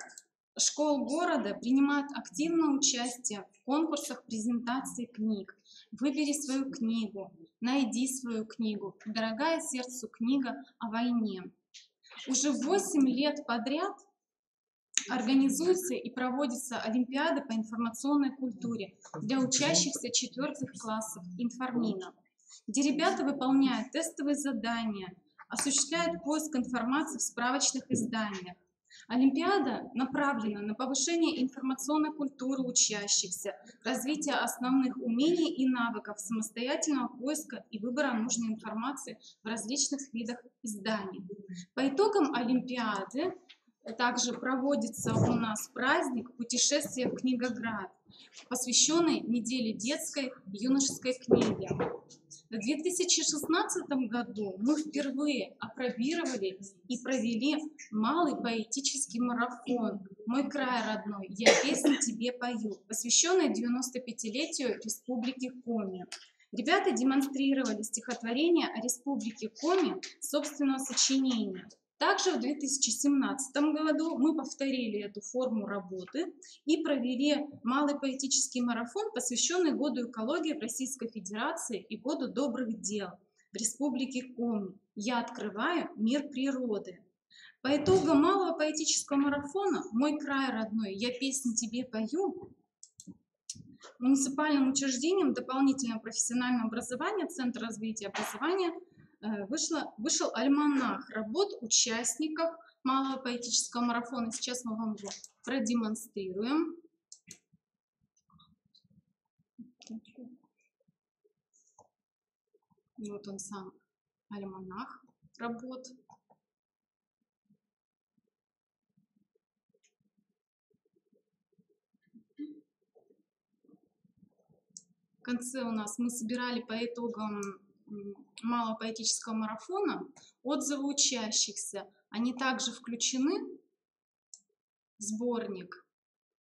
школ города принимают активное участие в конкурсах презентации книг. «Выбери свою книгу», «Найди свою книгу», «Дорогая сердцу книга о войне». Уже 8 лет подряд организуются и проводятся олимпиады по информационной культуре для учащихся 4 классов информина, где ребята выполняют тестовые задания, осуществляют поиск информации в справочных изданиях. Олимпиада направлена на повышение информационной культуры учащихся, развитие основных умений и навыков самостоятельного поиска и выбора нужной информации в различных видах изданий. По итогам Олимпиады также проводится у нас праздник «Путешествие в Книгоград», посвященный неделе детской и юношеской книги. В 2016 году мы впервые опробировали и провели малый поэтический марафон «Мой край родной, я песню тебе пою», посвященный 95-летию Республики Коми. Ребята демонстрировали стихотворение о Республике Коми собственного сочинения. Также в 2017 году мы повторили эту форму работы и провели малый поэтический марафон, посвященный Году экологии в Российской Федерации и Году добрых дел в Республике Коми. Я открываю мир природы. По итогам малого поэтического марафона «Мой край родной, я песню тебе пою» муниципальным учреждением дополнительного профессионального образования Центр развития образования вышел альманах работ участников малого поэтического марафона. Сейчас мы вам его продемонстрируем. Вот он сам, альманах работ. В конце у нас мы собирали по итогам малого поэтического марафона отзывы учащихся. Они также включены в сборник.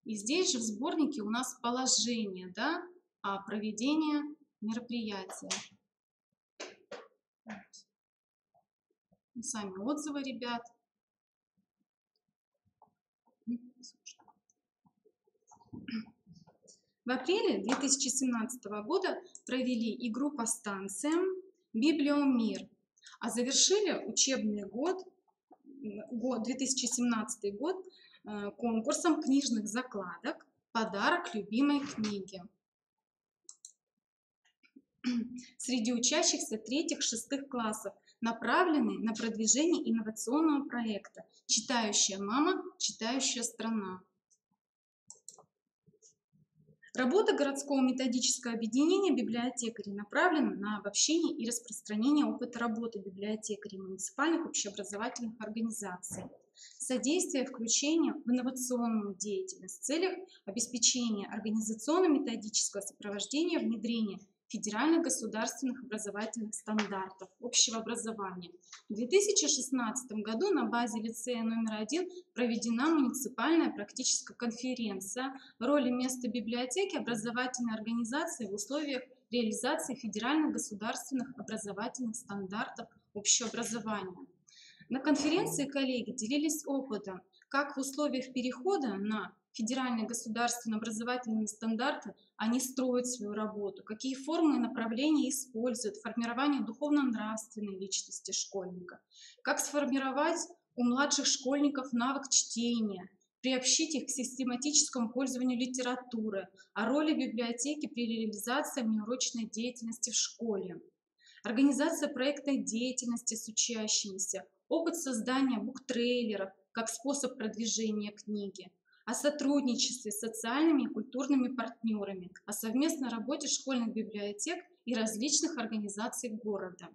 И здесь же в сборнике у нас положение, да, о проведении мероприятия. Вот. Сами отзывы ребят. В апреле 2017 года провели игру по станциям «Библиомир», а завершили учебный год 2017 год конкурсом книжных закладок «Подарок любимой книги» среди учащихся 3-6 классов, направленный на продвижение инновационного проекта «Читающая мама, читающая страна». Работа городского методического объединения библиотекарей направлена на обобщение и распространение опыта работы библиотекарей муниципальных общеобразовательных организаций, содействие включению в инновационную деятельность в целях обеспечения организационно-методического сопровождения внедрения федеральных государственных образовательных стандартов общего образования. В 2016 году на базе лицея номер 1 проведена муниципальная практическая конференция «Роль и место библиотеки образовательной организации в условиях реализации федеральных государственных образовательных стандартов общего образования». На конференции коллеги делились опытом, как в условиях перехода на федеральные государственные образовательные стандарты, они строят свою работу, какие формы и направления используют в формировании духовно-нравственной личности школьника, как сформировать у младших школьников навык чтения, приобщить их к систематическому пользованию литературы, о роли библиотеки при реализации внеурочной деятельности в школе, организация проектной деятельности с учащимися, опыт создания буктрейлеров как способ продвижения книги, о сотрудничестве с социальными и культурными партнерами, о совместной работе школьных библиотек и различных организаций города.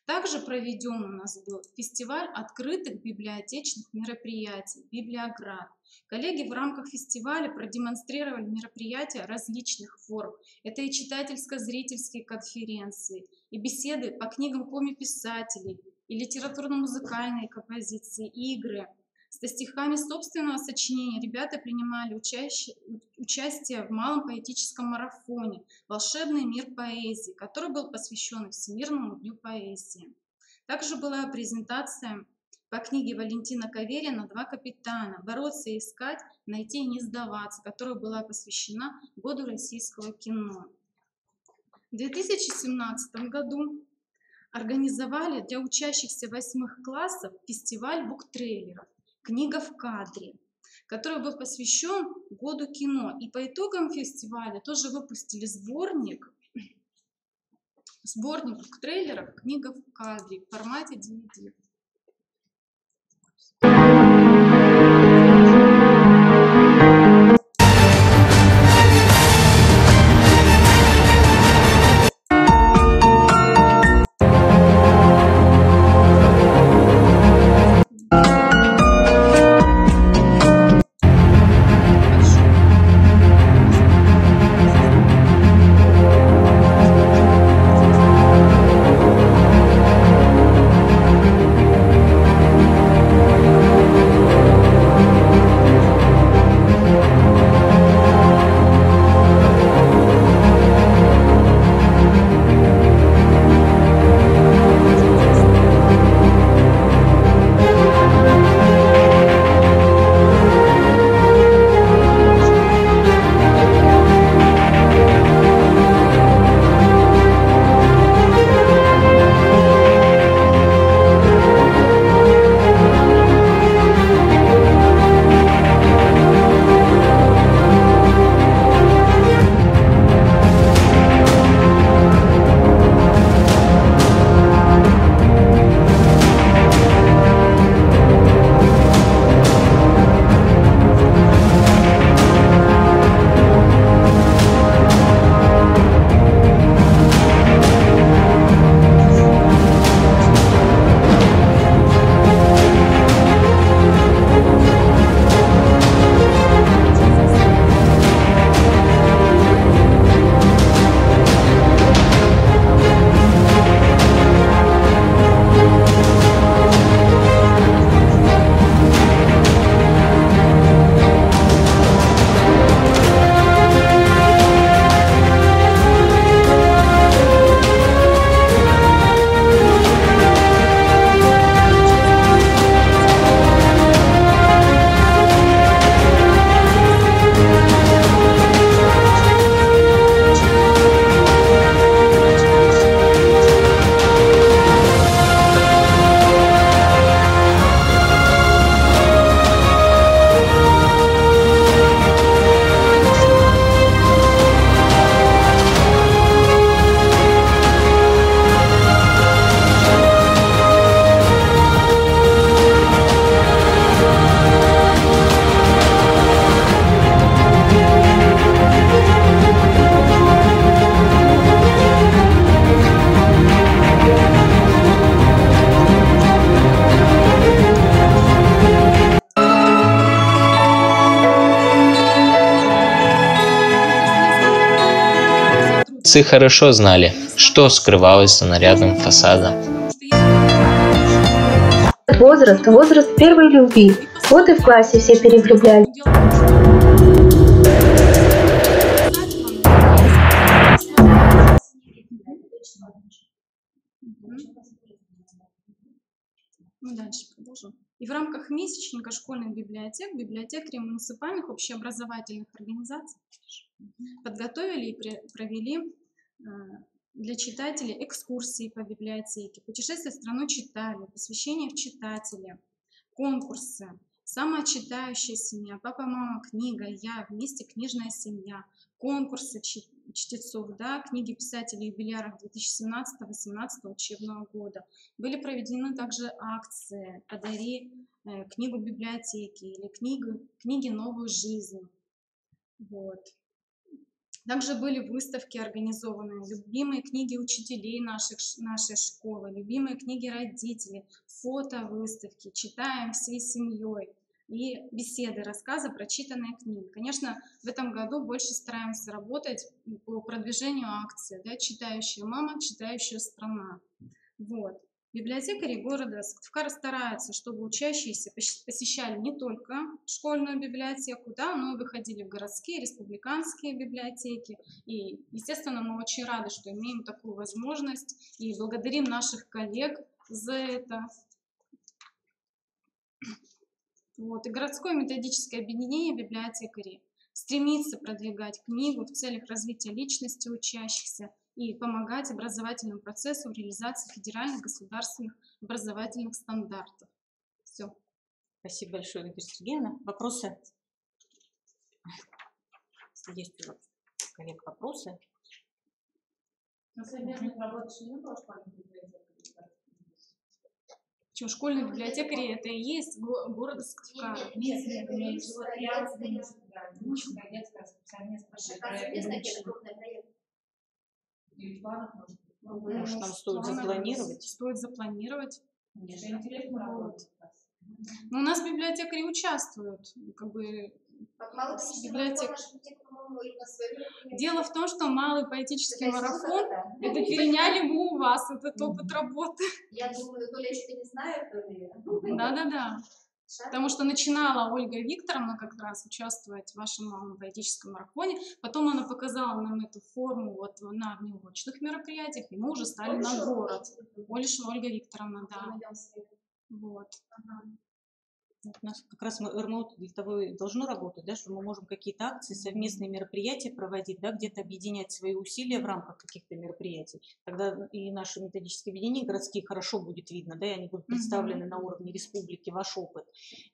Также проведен у нас был фестиваль открытых библиотечных мероприятий «Библиоград». Коллеги в рамках фестиваля продемонстрировали мероприятия различных форм. Это и читательско-зрительские конференции, и беседы по книгам коми-писателей, и литературно-музыкальные композиции, игры. Со стихами собственного сочинения ребята принимали участие в малом поэтическом марафоне «Волшебный мир поэзии», который был посвящен Всемирному дню поэзии. Также была презентация по книге Валентина Каверина «Два капитана. Бороться и искать, найти и не сдаваться», которая была посвящена Году российского кино. В 2017 году организовали для учащихся 8 классов фестиваль буктрейлеров «Книга в кадре», который был посвящен Году кино. И по итогам фестиваля тоже выпустили сборник буктрейлеров «Книга в кадре» в формате DVD. Отцы хорошо знали, что скрывалось за нарядным фасадом. Возраст первой любви. Вот и в классе все перевлюблялись. Мы дальше продолжим. И в рамках месячника школьных библиотек библиотекари муниципальных общеобразовательных организаций подготовили и провели для читателей экскурсии по библиотеке, путешествия в страну читали, посвящение в читатели, конкурсы, самая читающая семья, папа, мама, книга, я, вместе книжная семья, конкурсы чтецов, да, книги писателей-юбиляров 2017-2018 учебного года. Были проведены также акции «Подари книгу библиотеки» или книги «Новую жизнь». Вот. Также были выставки организованы, любимые книги учителей нашей школы, любимые книги родителей, фото-выставки, читаем всей семьей и беседы, рассказы, прочитанные книги. Конечно, в этом году больше стараемся работать по продвижению акции, да, «Читающая мама, читающая страна». Вот. Библиотекари города Сыктывкара стараются, чтобы учащиеся посещали не только школьную библиотеку, да, но и выходили в городские, республиканские библиотеки. И, естественно, мы очень рады, что имеем такую возможность и благодарим наших коллег за это. Вот. И городское методическое объединение библиотекарей стремится продвигать книгу в целях развития личности учащихся и помогать образовательному процессу в реализации федеральных государственных образовательных стандартов. Все. Спасибо большое, Надежда Сергеевна. Вопросы? Если есть у вас, коллег, вопросы? Почему школьные библиотекари это и есть город Сыктывкара? Может, нам стоит запланировать? Стоит запланировать. Вот. Но у нас библиотекари участвуют, как бы, библиотек. Дело в том, что малый поэтический марафон, это переняли мы у вас, этот опыт работы. Я думаю, то ли я что-то не знаю, то ли... Да-да-да. Потому что начинала Ольга Викторовна как раз участвовать в вашем малом поэтическом марафоне. Потом она показала нам эту форму вот на внеурочных мероприятиях, и мы уже стали на город. Ольга Викторовна, да. Вот. У нас как раз РМО для того и должно работать, да, что мы можем какие-то акции, совместные мероприятия проводить, да, где-то объединять свои усилия в рамках каких-то мероприятий. Тогда и наши методические объединения городские хорошо будет видно, да, и они будут представлены на уровне республики, ваш опыт.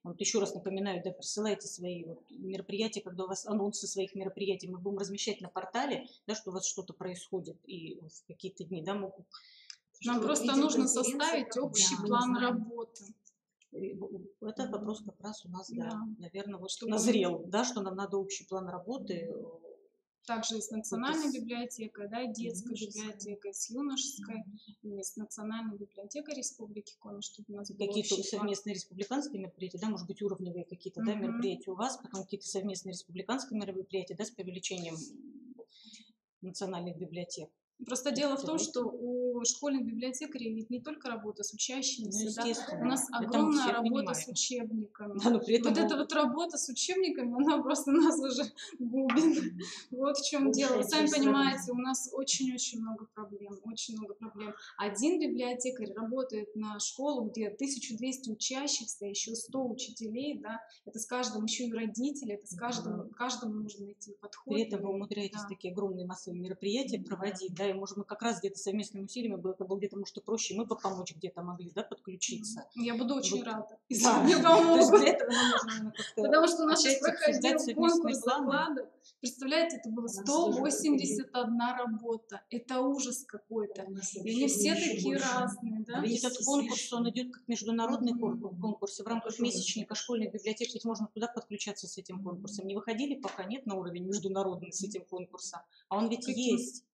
Вот еще раз напоминаю, да, присылайте свои вот мероприятия, когда у вас анонсы своих мероприятий мы будем размещать на портале, да, что у вас что-то происходит, и в какие-то дни, да, могут... Нам просто нужно составить общий план работы. Этот вопрос как раз у нас, да, наверное, вот назрел, да, что нам надо общий план работы. Также и с национальной библиотекой, да, детской библиотекой, с юношеской, и с национальной библиотекой Республики Коми, чтобы у нас какие-то совместные республиканские мероприятия, да, может быть, уровневые какие-то, да, мероприятия у вас, потом какие-то совместные республиканские мероприятия, да, с привлечением национальных библиотек. Просто дело в том, что у школьных библиотекарей ведь не только работа с учащимися, да? У нас огромная работа с учебниками. Да, но при этом вот эта вот работа с учебниками, она просто нас уже губит. Вот в чем дело. Вы сами понимаете, у нас очень-очень много проблем, очень много проблем. Один библиотекарь работает на школу, где 1200 учащихся, еще 100 учителей, да? Это с каждым, еще и родители, это с каждому нужно найти подход. При этом вы умудряетесь такие огромные массовые мероприятия проводить, да, и может мы как раз где-то совместными усилиями, это было где-то, может, и проще, мы бы помочь где-то могли, да, подключиться. Я буду очень рада, если да. мне помогут. Для этого нужно потому что у нас сейчас проходил конкурс закладов. Представляете, это было 181 работа. Это ужас какой-то. И они все такие разные, да? Ведь этот конкурс, он идет как международный конкурс, и в рамках месячника школьной библиотеки ведь можно туда подключаться с этим конкурсом. Не выходили пока, нет на уровень международный с этим конкурсом, а он ведь есть.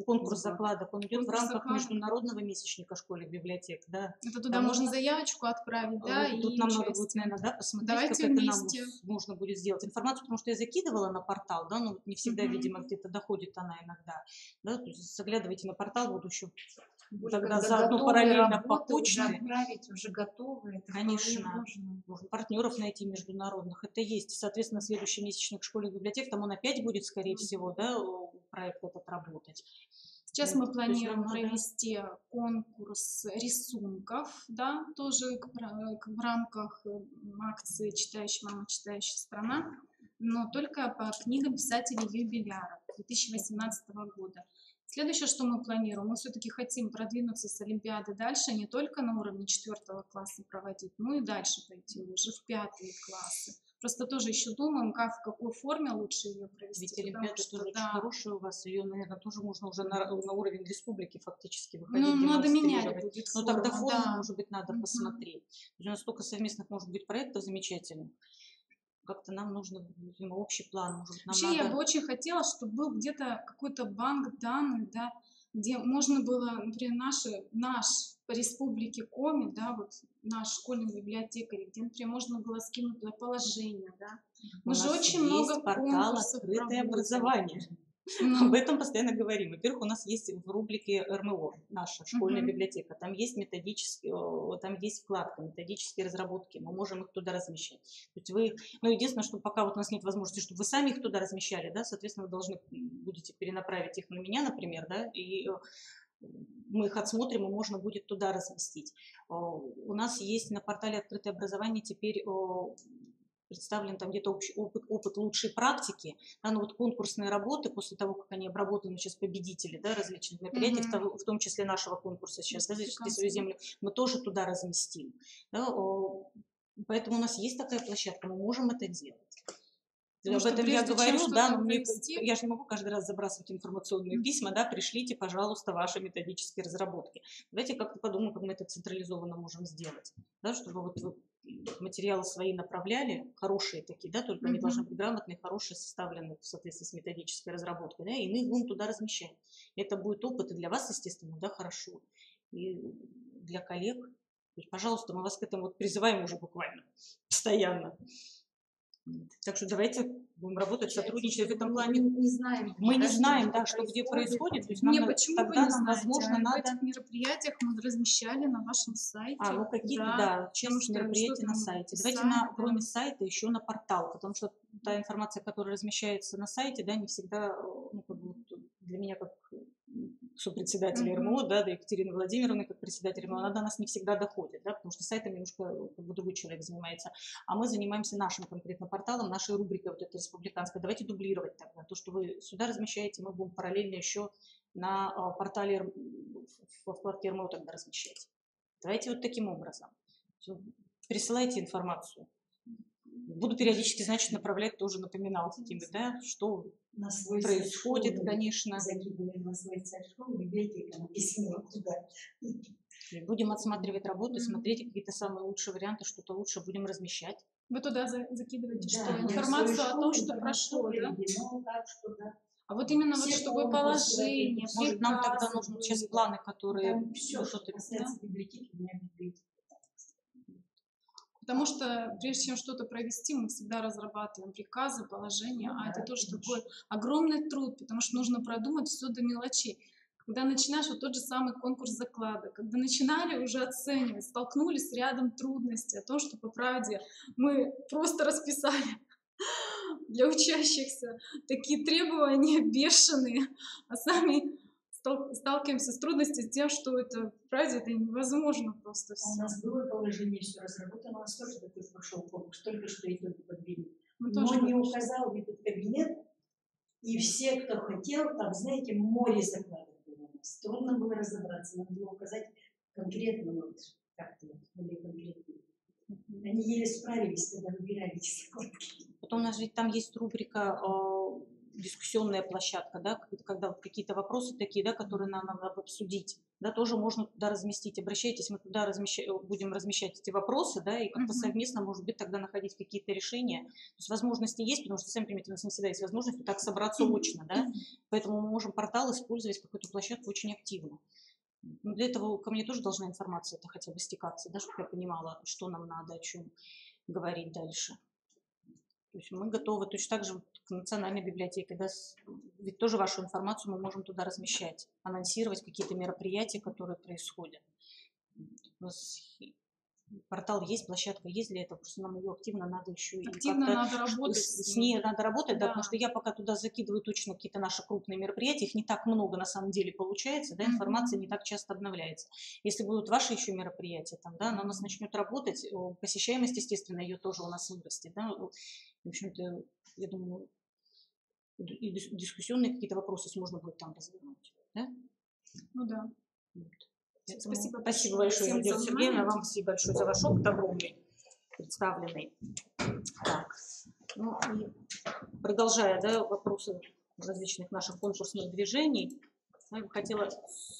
Конкурс закладов, он идет в рамках международного месячника школьных библиотек, да. Это туда можно заявочку отправить, да, тут и нам надо будет, наверное, да, посмотреть, давайте как вместе. это нам можно будет сделать. Информацию, потому что я закидывала на портал, да, но не всегда, видимо, где-то доходит она иногда, да, то есть заглядывайте на портал, буду еще тогда заодно параллельно по почте. Отправить уже готовые, это конечно, можно партнеров найти международных, это есть. Соответственно, следующий месячник школьных библиотек, там он опять будет, скорее всего, да, проект этот работать. Сейчас мы нам планируем надо- провести конкурс рисунков, да, тоже в рамках акции «Читающая мама, читающая страна», но только по книгам писателей-юбиляров 2018 года. Следующее, что мы планируем, мы все-таки хотим продвинуться с Олимпиады дальше, не только на уровне 4 класса проводить, но и дальше пойти уже в 5 классы. Просто тоже еще думаем, как, в какой форме лучше ее провести. Ведь Олимпиада что, тоже да, очень хорошая у вас, ее, наверное, тоже можно уже на уровень республики фактически выходить, ну, надо менять демонстрировать. будет Но тогда форму, форму, да. может быть, надо посмотреть. У нас столько совместных, может быть, проектов замечательных. Как-то нам нужно, видимо, общий план. Может быть, нам Вообще, я надо... бы очень хотела, чтобы был где-то какой-то банк данных, да, где можно было, например, наш по республике Коми, да, вот наш школьный библиотекарь, где, например, можно было скинуть туда положение, да. Мы У же нас очень есть много портал конкурсов «Открытое проводим. образование». Ну, Об этом постоянно говорим. Во-первых, у нас есть в рубрике РМО, наша школьная библиотека, там есть там есть вкладка «Методические разработки», мы можем их туда размещать. То есть вы, ну, единственное, что пока вот у нас нет возможности, чтобы вы сами их туда размещали, да, соответственно, вы должны будете перенаправить их на меня, например, да, и мы их отсмотрим, и можно будет туда разместить. У нас есть на портале «Открытое образование» теперь представлен там где-то опыт лучшей практики, да, но вот конкурсные работы, после того, как они обработаны сейчас победители, да, различных мероприятий, в том числе нашего конкурса сейчас, да, «Защити свою землю», мы тоже туда разместим. Да, поэтому у нас есть такая площадка, мы можем это делать. Об этом я говорю, да, но я же не могу каждый раз забрасывать информационные письма, да, пришлите, пожалуйста, ваши методические разработки. Давайте как-то подумаем, как мы это централизованно можем сделать, да, чтобы вот вы материалы свои направляли, хорошие такие, да, только они должны быть грамотные, хорошие, составленные в соответствии с методической разработкой, да, и мы их будем туда размещать. Это будет опыт и для вас, естественно, да, хорошо, и для коллег. То есть, пожалуйста, мы вас к этому вот призываем уже буквально постоянно. Так что давайте будем работать, сотрудничать в этом плане. Мы не знаем, да, что где происходит. То есть нам тогда нам, возможно, надо... В этих мероприятиях мы размещали на вашем сайте. Ну какие-то, да, часть мероприятий на сайте. Давайте кроме сайта еще на портал, потому что та информация, которая размещается на сайте, да, не всегда, ну, как бы для меня как сопредседателя РМО, да, Екатерины Владимировны, как председатель РМО, она до нас не всегда доходит, да, потому что сайтом немножко как бы другой человек занимается. А мы занимаемся нашим конкретно порталом, нашей рубрикой вот этой республиканской. Давайте дублировать тогда. То, что вы сюда размещаете, мы будем параллельно еще на портале, во вкладке РМО тогда размещать. Давайте вот таким образом. Присылайте информацию. Буду периодически, значит, направлять тоже напоминалки, да, что на свой происходит, сайт, конечно. Закидываем на свой сайт школы, библиотека написано туда. Будем отсматривать работы, смотреть какие-то самые лучшие варианты, что-то лучше будем размещать. Вы туда закидываете Да, что? Информацию о том, что прошло, да? А вот именно вот чтобы положение, может, нам тогда нужны сейчас планы, которые... Там все, что касается библиотеки, у меня библиотека. Потому что прежде чем что-то провести, мы всегда разрабатываем приказы, положения, а это тоже такой огромный труд, потому что нужно продумать все до мелочей. Когда начинаешь, вот тот же самый конкурс закладок, когда начинали уже оценивать, столкнулись с рядом трудностей, о том, что по правде мы просто расписали для учащихся такие требования бешеные, а сами сталкиваемся с трудностью, с тем, что это, правда, это невозможно просто все. У нас было положение, все разработано, у нас тоже такой прошел конкурс, только что и только подвели. Но не указал этот кабинет, и все, кто хотел, там, знаете, море закладок было у нас. Трудно было разобраться, надо было указать конкретно, вот, как-то более конкретно. Они еле справились, когда выбирали эти закладки. Потом у нас ведь там есть рубрика дискуссионная площадка, да, когда вот какие-то вопросы такие, да, которые нам надо обсудить, да, тоже можно туда разместить. Обращайтесь, мы туда будем размещать эти вопросы, да, и как-то совместно, может быть, тогда находить какие-то решения. То есть возможности есть, потому что, сами понимаете, у нас не всегда есть возможность вот так собраться очно, да, поэтому мы можем портал использовать, какую-то площадку очень активно. Но для этого ко мне тоже должна информация это хотя бы стекаться, да, чтобы я понимала, что нам надо, о чем говорить дальше. То есть мы готовы точно так же к национальной библиотеке, да, ведь тоже вашу информацию мы можем туда размещать, анонсировать какие-то мероприятия, которые происходят. У нас портал есть, площадка есть для этого, просто нам ее активно надо еще и Активно как-то надо работать с ней надо работать, да, Да. потому что я пока туда закидываю точно какие-то наши крупные мероприятия, их не так много на самом деле получается, да, информация не так часто обновляется. Если будут ваши еще мероприятия, там, да, она у нас начнет работать, посещаемость, естественно, ее тоже у нас вырастет, да, в общем-то, я думаю, и дискуссионные какие-то вопросы можно будет там развернуть, да? Ну да. Вот. Спасибо Спасибо большое большое, всем Надежда за Сергеевна, внимание. вам спасибо большое за ваш опыт огромный, представленный. Так, ну и продолжая, да, вопросы различных наших конкурсных движений, я бы хотела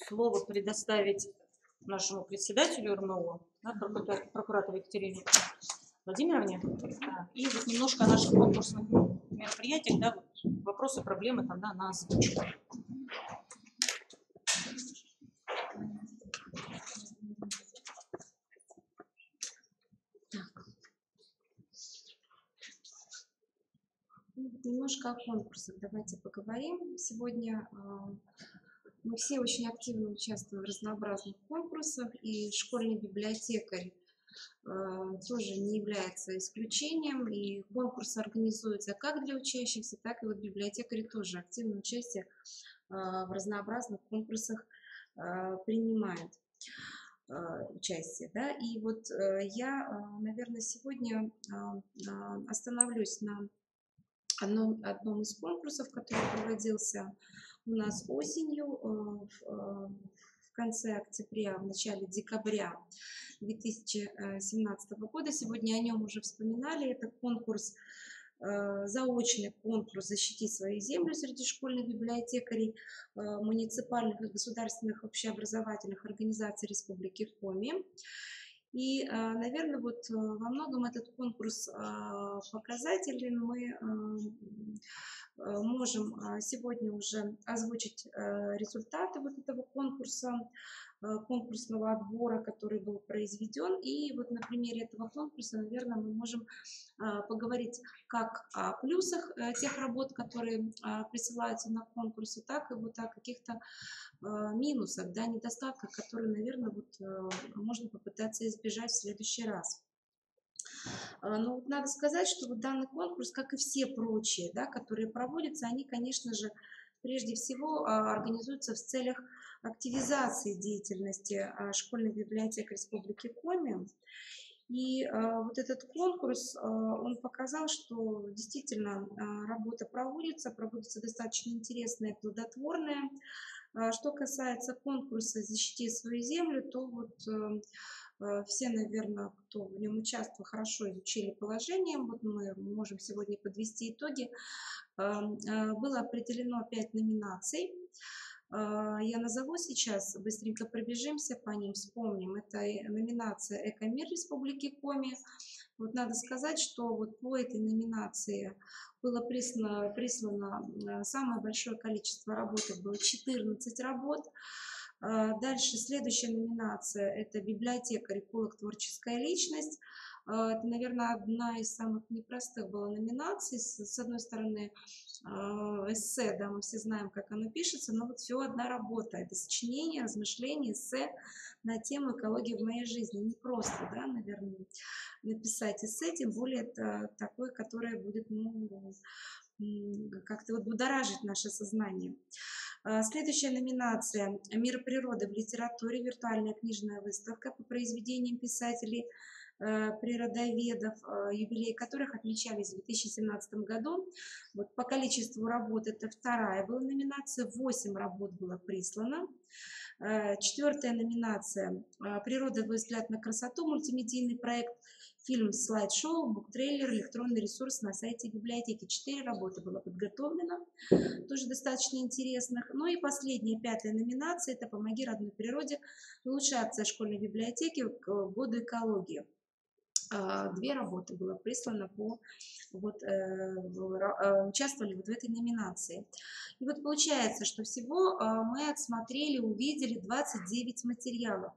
слово предоставить нашему председателю РМО, да, прокуратору Екатерине Владимировне, да, и вот немножко о наших конкурсных мероприятиях, да, вот, вопросы, проблемы там, да, она озвучит. Немножко о конкурсах давайте поговорим. Сегодня мы все очень активно участвуем в разнообразных конкурсах, и школьный библиотекарь тоже не является исключением, и конкурсы организуются как для учащихся, так и вот библиотекари тоже активное участие в разнообразных конкурсах принимают участие, да, и вот я, наверное, сегодня остановлюсь на одном из конкурсов, который проводился у нас осенью, в конце октября, в начале декабря 2017 года. Сегодня о нем уже вспоминали. Это конкурс, заочный конкурс «Защити свою землю» среди школьных библиотекарей муниципальных и государственных общеобразовательных организаций Республики Коми. И, наверное, вот во многом этот конкурс показателен. Мы можем сегодня уже озвучить результаты вот этого конкурса, конкурсного отбора, который был произведен. И вот на примере этого конкурса, наверное, мы можем поговорить как о плюсах тех работ, которые присылаются на конкурсы, так и вот о каких-то минусах, да, недостатках, которые, наверное, вот, можно попытаться избежать в следующий раз. Но вот надо сказать, что вот данный конкурс, как и все прочие, да, которые проводятся, они, конечно же, прежде всего организуются в целях активизации деятельности школьных библиотек Республики Коми. И вот этот конкурс, он показал, что действительно работа проводится достаточно интересная и плодотворная. Что касается конкурса «Защити свою землю», то вот все, наверное, кто в нем участвовал, хорошо изучили положение. Вот мы можем сегодня подвести итоги. Было определено 5 номинаций. Я назову сейчас, быстренько пробежимся по ним, вспомним. Это номинация «Экомир Республики Коми». Вот надо сказать, что вот по этой номинации было прислано самое большое количество работ, было 14 работ. Дальше следующая номинация – это библиотекарь, эколог, творческая личность. Это, наверное, одна из самых непростых была номинаций. С одной стороны, эссе, да, мы все знаем, как оно пишется, но вот всего одна работа. Это сочинение, размышление, эссе на тему экологии в моей жизни. Не просто, да, наверное, написать эссе, тем более это такое, которое будет, ну, как-то вот будоражить наше сознание. Следующая номинация «Мир природы в литературе», виртуальная книжная выставка по произведениям писателей, природоведов, юбилеи которых отмечались в 2017 году. Вот по количеству работ это вторая была номинация, 8 работ было прислано. Четвертая номинация «Природа. Взгляд на красоту», мультимедийный проект, фильм, слайд-шоу, буктрейлер, электронный ресурс на сайте библиотеки. 4 работы было подготовлено, тоже достаточно интересных. Ну и последняя, 5-я номинация – это «Помоги родной природе. Лучшая акция школьной библиотеки к году экологии». 2 работы было прислано участвовали вот в этой номинации. И вот получается, что всего мы отсмотрели, увидели 29 материалов.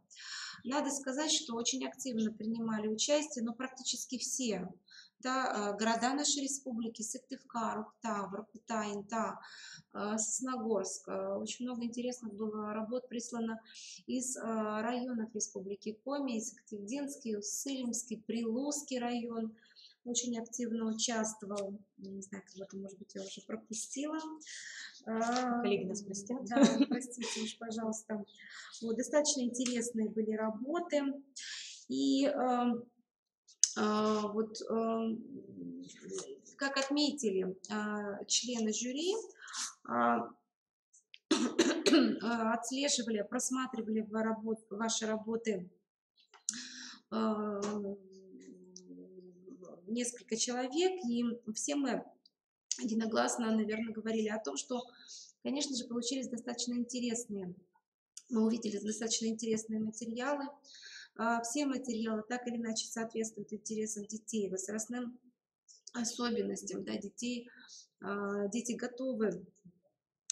Надо сказать, что очень активно принимали участие, но практически все. Да, города нашей республики: Сыктывкар, Октябрь, Кутай, Инта, Сосногорск. Очень много интересных было работ прислано из районов республики Коми: Сыктывдинский, Уссыльский, Прилузский район. Очень активно участвовал. Не знаю, кого-то, может быть, я уже пропустила. Коллеги нас простят. Да, простите уж, пожалуйста. Вот, достаточно интересные были работы. И вот, как отметили члены жюри, отслеживали, просматривали ваши работы несколько человек, и все мы единогласно, наверное, говорили о том, что, конечно же, получились достаточно интересные, мы увидели достаточно интересные материалы. Все материалы так или иначе соответствуют интересам детей, возрастным особенностям, да, детей. Дети готовы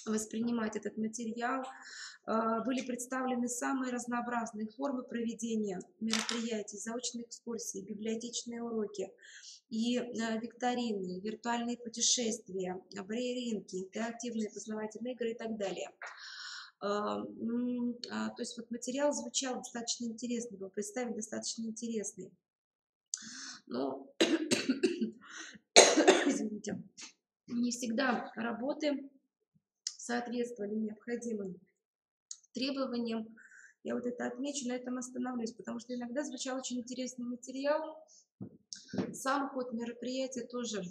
воспринимать этот материал. Были представлены самые разнообразные формы проведения мероприятий: заочные экскурсии, библиотечные уроки, и викторины, виртуальные путешествия, брейринги, интерактивные познавательные игры и так далее. То есть вот материал звучал достаточно интересный, был представлен достаточно интересный. Но, извините, не всегда работы соответствовали необходимым требованиям. Я вот это отмечу, на этом остановлюсь, потому что иногда звучал очень интересный материал. Сам ход мероприятия тоже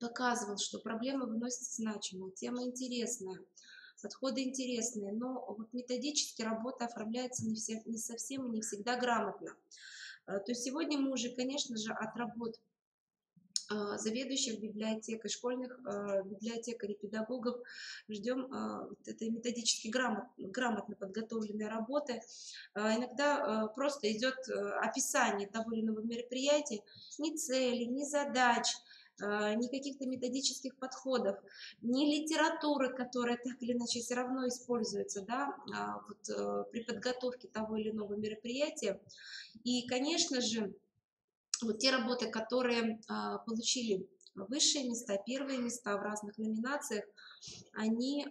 показывал, что проблема выносится значимая, тема интересная, подходы интересные, но вот методически работа оформляется не совсем и не всегда грамотно. То есть сегодня мы уже, конечно же, от работ заведующих библиотекой, школьных библиотекарей, педагогов ждем этой методически грамотно подготовленной работы. Иногда просто идет описание того или иного мероприятия, ни цели, ни задач, ни каких-то методических подходов, ни литературы, которая так или иначе все равно используется, да, вот, при подготовке того или иного мероприятия. И, конечно же, вот те работы, которые получили высшие места, первые места в разных номинациях, они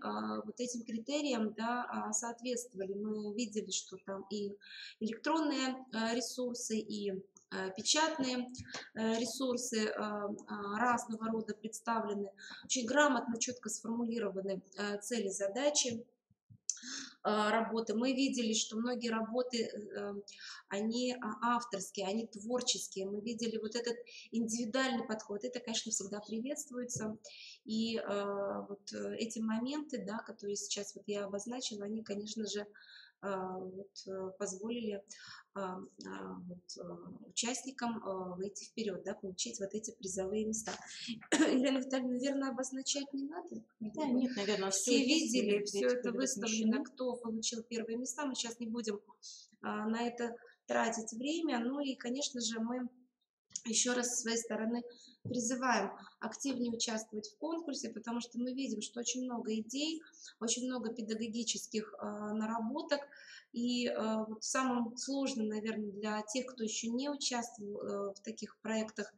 вот этим критериям, да, соответствовали. Мы видели, что там и электронные ресурсы, и печатные ресурсы разного рода представлены, очень грамотно, четко сформулированы цели, задачи работы. Мы видели, что многие работы, они авторские, они творческие. Мы видели вот этот индивидуальный подход. Это, конечно, всегда приветствуется. И вот эти моменты, да, которые сейчас вот я обозначила, они, конечно же, вот, позволили участникам выйти вперед, да, получить вот эти призовые места. Елена Витальевна, наверное, обозначать не надо? Да, нет, наверное, все видели, все это выставлено, кто получил первые места. Мы сейчас не будем на это тратить время. Ну и, конечно же, мы еще раз с своей стороны призываем активнее участвовать в конкурсе, потому что мы видим, что очень много идей, очень много педагогических наработок. И вот самым сложным, наверное, для тех, кто еще не участвовал в таких проектах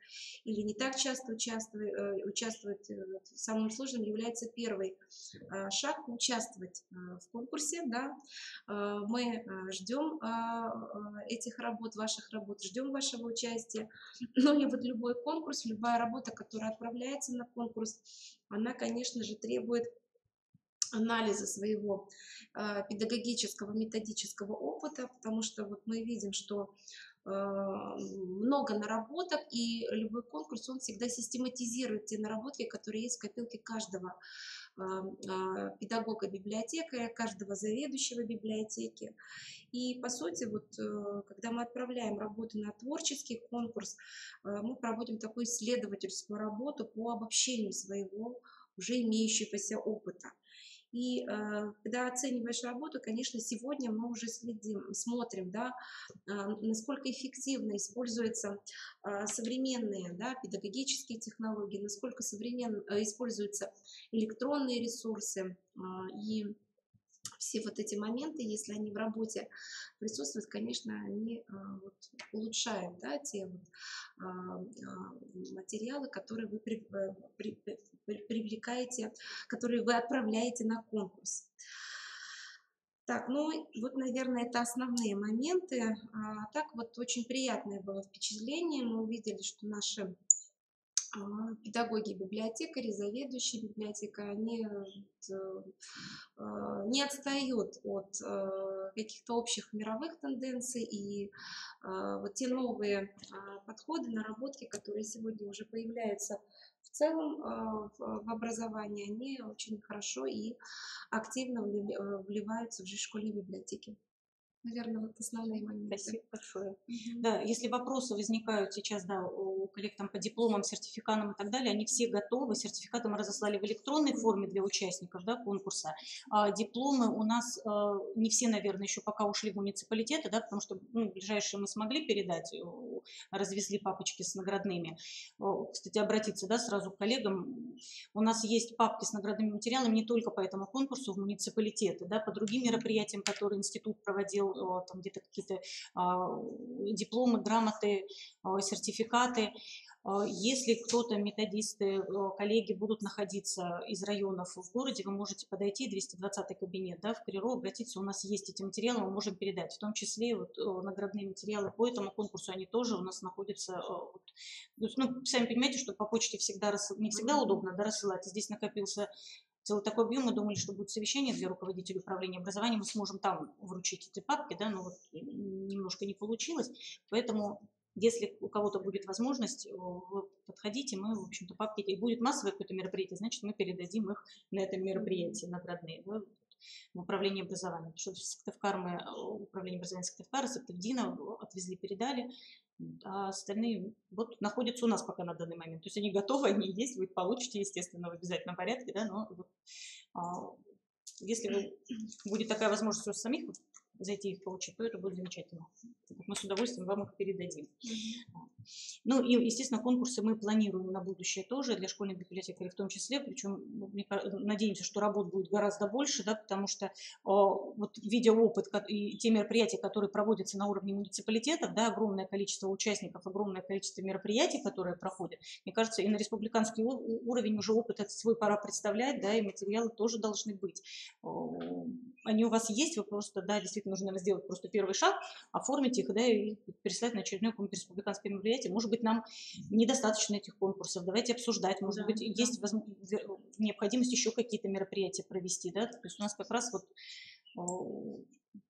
или не так часто участвует, самым сложным является первый шаг — участвовать в конкурсе. Да? Мы ждем этих работ, ваших работ, ждем вашего участия. Ну и вот любой конкурс, любая работа, которая отправляется на конкурс, она, конечно же, требует анализа своего педагогического, методического опыта, потому что вот мы видим, что много наработок, и любой конкурс, он всегда систематизирует те наработки, которые есть в копилке каждого педагога библиотекаря, каждого заведующего библиотеки. И, по сути, вот, когда мы отправляем работу на творческий конкурс, мы проводим такую исследовательскую работу по обобщению своего уже имеющегося опыта. И когда оцениваешь работу, конечно, сегодня мы уже смотрим, да, насколько эффективно используются современные, да, педагогические технологии, насколько современно используются электронные ресурсы и все вот эти моменты, если они в работе присутствуют, конечно, они вот улучшают, да, те вот, материалы, которые вы привлекаете, которые вы отправляете на конкурс. Так, ну вот, наверное, это основные моменты. Так вот, очень приятное было впечатление. Мы увидели, что наши педагоги, библиотекари, заведующие библиотекой, они не отстают от каких-то общих мировых тенденций, и вот те новые подходы, наработки, которые сегодня уже появляются в целом в образовании, они очень хорошо и активно вливаются в жизнь школьной библиотеки. Наверное, вот основные моменты. Спасибо большое. Да, если вопросы возникают сейчас, да, у коллег там по дипломам, сертификатам и так далее, они все готовы. Сертификаты мы разослали в электронной форме для участников, да, конкурса. А дипломы у нас не все, наверное, еще пока ушли в муниципалитеты, да, потому что ближайшие мы смогли передать, развезли папочки с наградными. Кстати, обратиться, да, сразу к коллегам. У нас есть папки с наградными материалами не только по этому конкурсу в муниципалитеты, да, по другим мероприятиям, которые институт проводил, там где-то какие-то дипломы, грамоты, сертификаты. Если кто-то, методисты, коллеги будут находиться из районов в городе, вы можете подойти, 220-й кабинет, да, в КРИРО, обратиться, у нас есть эти материалы, мы можем передать, в том числе вот, наградные материалы по этому конкурсу, они тоже у нас находятся. Ну, сами понимаете, что по почте всегда не всегда удобно, да, рассылать, здесь накопился целый такой объем, мы думали, что будет совещание для руководителей управления образованием, мы сможем там вручить эти папки, да, но вот немножко не получилось, поэтому если у кого-то будет возможность, вы подходите, мы, в общем-то, папки, и будет массовое какое-то мероприятие, значит, мы передадим их на это мероприятие наградные, да, в управлении образованием. Потому что в Сыктывкар мы, управление образования Сыктывкара, Сыктывдина отвезли, передали, а остальные вот находятся у нас пока на данный момент. То есть они готовы, они есть, вы их получите, естественно, в обязательном порядке, да, но вот, если будет такая возможность у самих зайти их получить, то это будет замечательно. Мы с удовольствием вам их передадим. Ну и, естественно, конкурсы мы планируем на будущее тоже для школьных библиотекарей в том числе, причем надеемся, что работ будет гораздо больше, да, потому что вот видя опыт и те мероприятия, которые проводятся на уровне муниципалитетов, да, огромное количество участников, огромное количество мероприятий, которые проходят, мне кажется, и на республиканский уровень уже опыт этот свой пора представлять, да, и материалы тоже должны быть. Они у вас есть, вы просто, да, действительно нужно, наверное, сделать просто первый шаг, оформить их, да, и переслать на очередное какое-нибудь республиканское мероприятие. Может быть, нам недостаточно этих конкурсов, давайте обсуждать, может быть, есть необходимость еще какие-то мероприятия провести, да, то есть у нас как раз вот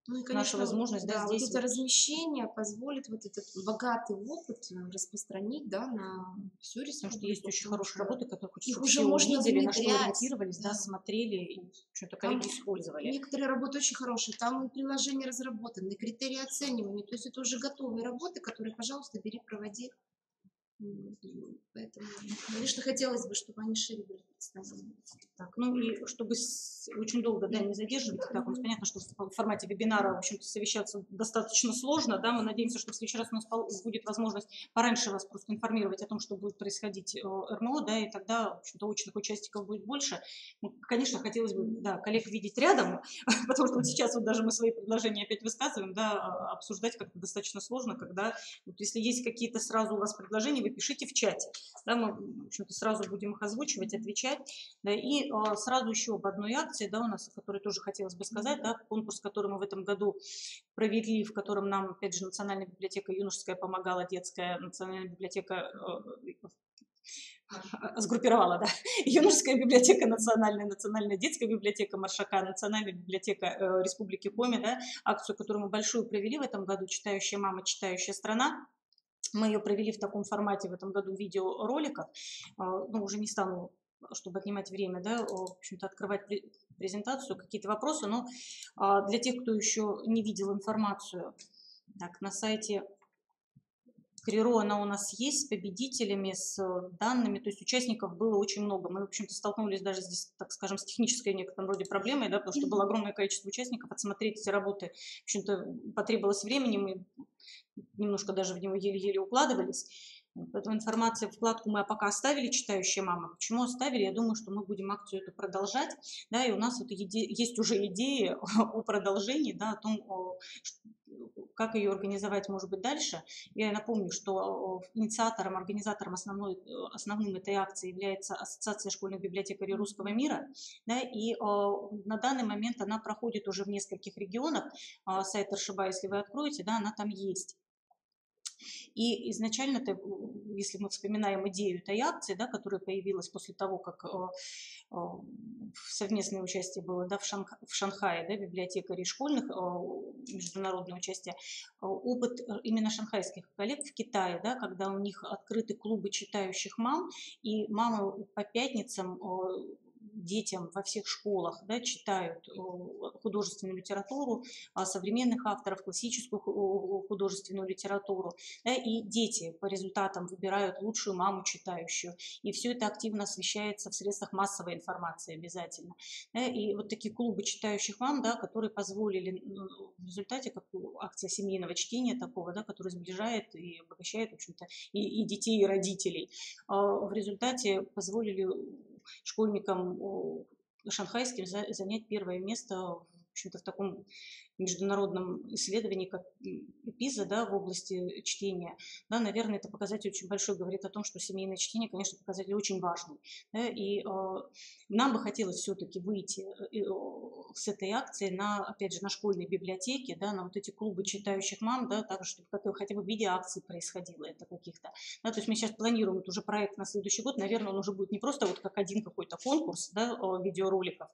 ну и, конечно, наша возможность, да, здесь вот это размещение позволит вот этот богатый опыт распространить, да, на всю республику. Потому что есть очень хорошие работы, которые хоть их уже уже можно увидели, на что внедрять, ориентировались, да, смотрели и что-то коллеги использовали. Некоторые работы очень хорошие, там и приложения разработаны, и критерии оценивания, то есть это уже готовые работы, которые, пожалуйста, бери, проводи. Поэтому, конечно, хотелось бы, чтобы они шире были представлены. Так, ну и чтобы очень долго, да, не задерживать, так, понятно, что в формате вебинара, в общем-то, совещаться достаточно сложно, да, мы надеемся, что в следующий раз у нас будет возможность пораньше вас просто информировать о том, что будет происходить РМО, да, и тогда, в общем-то, очных участников будет больше. Ну, конечно, хотелось бы, да, коллег видеть рядом, потому что вот сейчас вот даже мы свои предложения опять высказываем, да, обсуждать как-то достаточно сложно, когда, вот если есть какие-то сразу у вас предложения, вы пишите в чате, да, мы, в общем-то, сразу будем их озвучивать, отвечать, да, и сразу еще об одной акции, да, у нас, о которой тоже хотелось бы сказать, да, конкурс, который мы в этом году провели, в котором нам, опять же, Национальная библиотека юношеская помогала, детская, Национальная библиотека сгруппировала, да, юношеская библиотека национальная, национальная детская библиотека Маршака, национальная библиотека Республики Коми, да, акцию, которую мы большую провели в этом году, «Читающая мама, читающая страна». Мы ее провели в таком формате в этом году видеороликов, ну, уже не стану, чтобы отнимать время, да, в общем-то, открывать презентацию, какие-то вопросы, но для тех, кто еще не видел информацию, так, на сайте КРИРО она у нас есть с победителями, с данными, то есть участников было очень много. Мы, в общем-то, столкнулись даже здесь, так скажем, с технической некотором роде проблемой, да, потому что было огромное количество участников, отсмотреть эти работы, в общем-то, потребовалось времени, мы немножко даже в него еле-еле укладывались. Поэтому информация, вкладку мы пока оставили, читающая мама. Почему оставили? Я думаю, что мы будем акцию эту продолжать, да, и у нас вот есть уже идеи о продолжении, да, о том, как ее организовать, может быть, дальше. Я напомню, что инициатором, организатором основным этой акции является Ассоциация школьных библиотекарей русского мира, да, и на данный момент она проходит уже в нескольких регионах. Сайт Аршиба, если вы откроете, да, она там есть. И изначально, если мы вспоминаем идею этой акции, да, которая появилась после того, как совместное участие было, да, в Шанхае, да, библиотекарей школьных, международное участие, опыт именно шанхайских коллег в Китае, да, когда у них открыты клубы читающих мам, и мамы по пятницам детям во всех школах, да, читают художественную литературу, современных авторов, классическую художественную литературу, да, и дети по результатам выбирают лучшую маму читающую. И все это активно освещается в средствах массовой информации обязательно. Да, и вот такие клубы читающих мам, да, которые позволили в результате, как акция семейного чтения такого, да, который сближает и обогащает, в общем-то, и детей, и родителей, в результате позволили школьникам шанхайским занять первое место, в общем-то, в таком международном исследовании, как ПИЗа, да, в области чтения. Да, наверное, это показатель очень большой, говорит о том, что семейное чтение, конечно, показатель очень важный. Да, и нам бы хотелось все-таки выйти с этой акцией на, опять же, на школьные библиотеки, да, на вот эти клубы читающих мам, да, так, чтобы хотя бы в виде акций происходило это каких-то. Да, то есть мы сейчас планируем вот уже проект на следующий год, наверное, он уже будет не просто вот как один какой-то конкурс, да, видеороликов,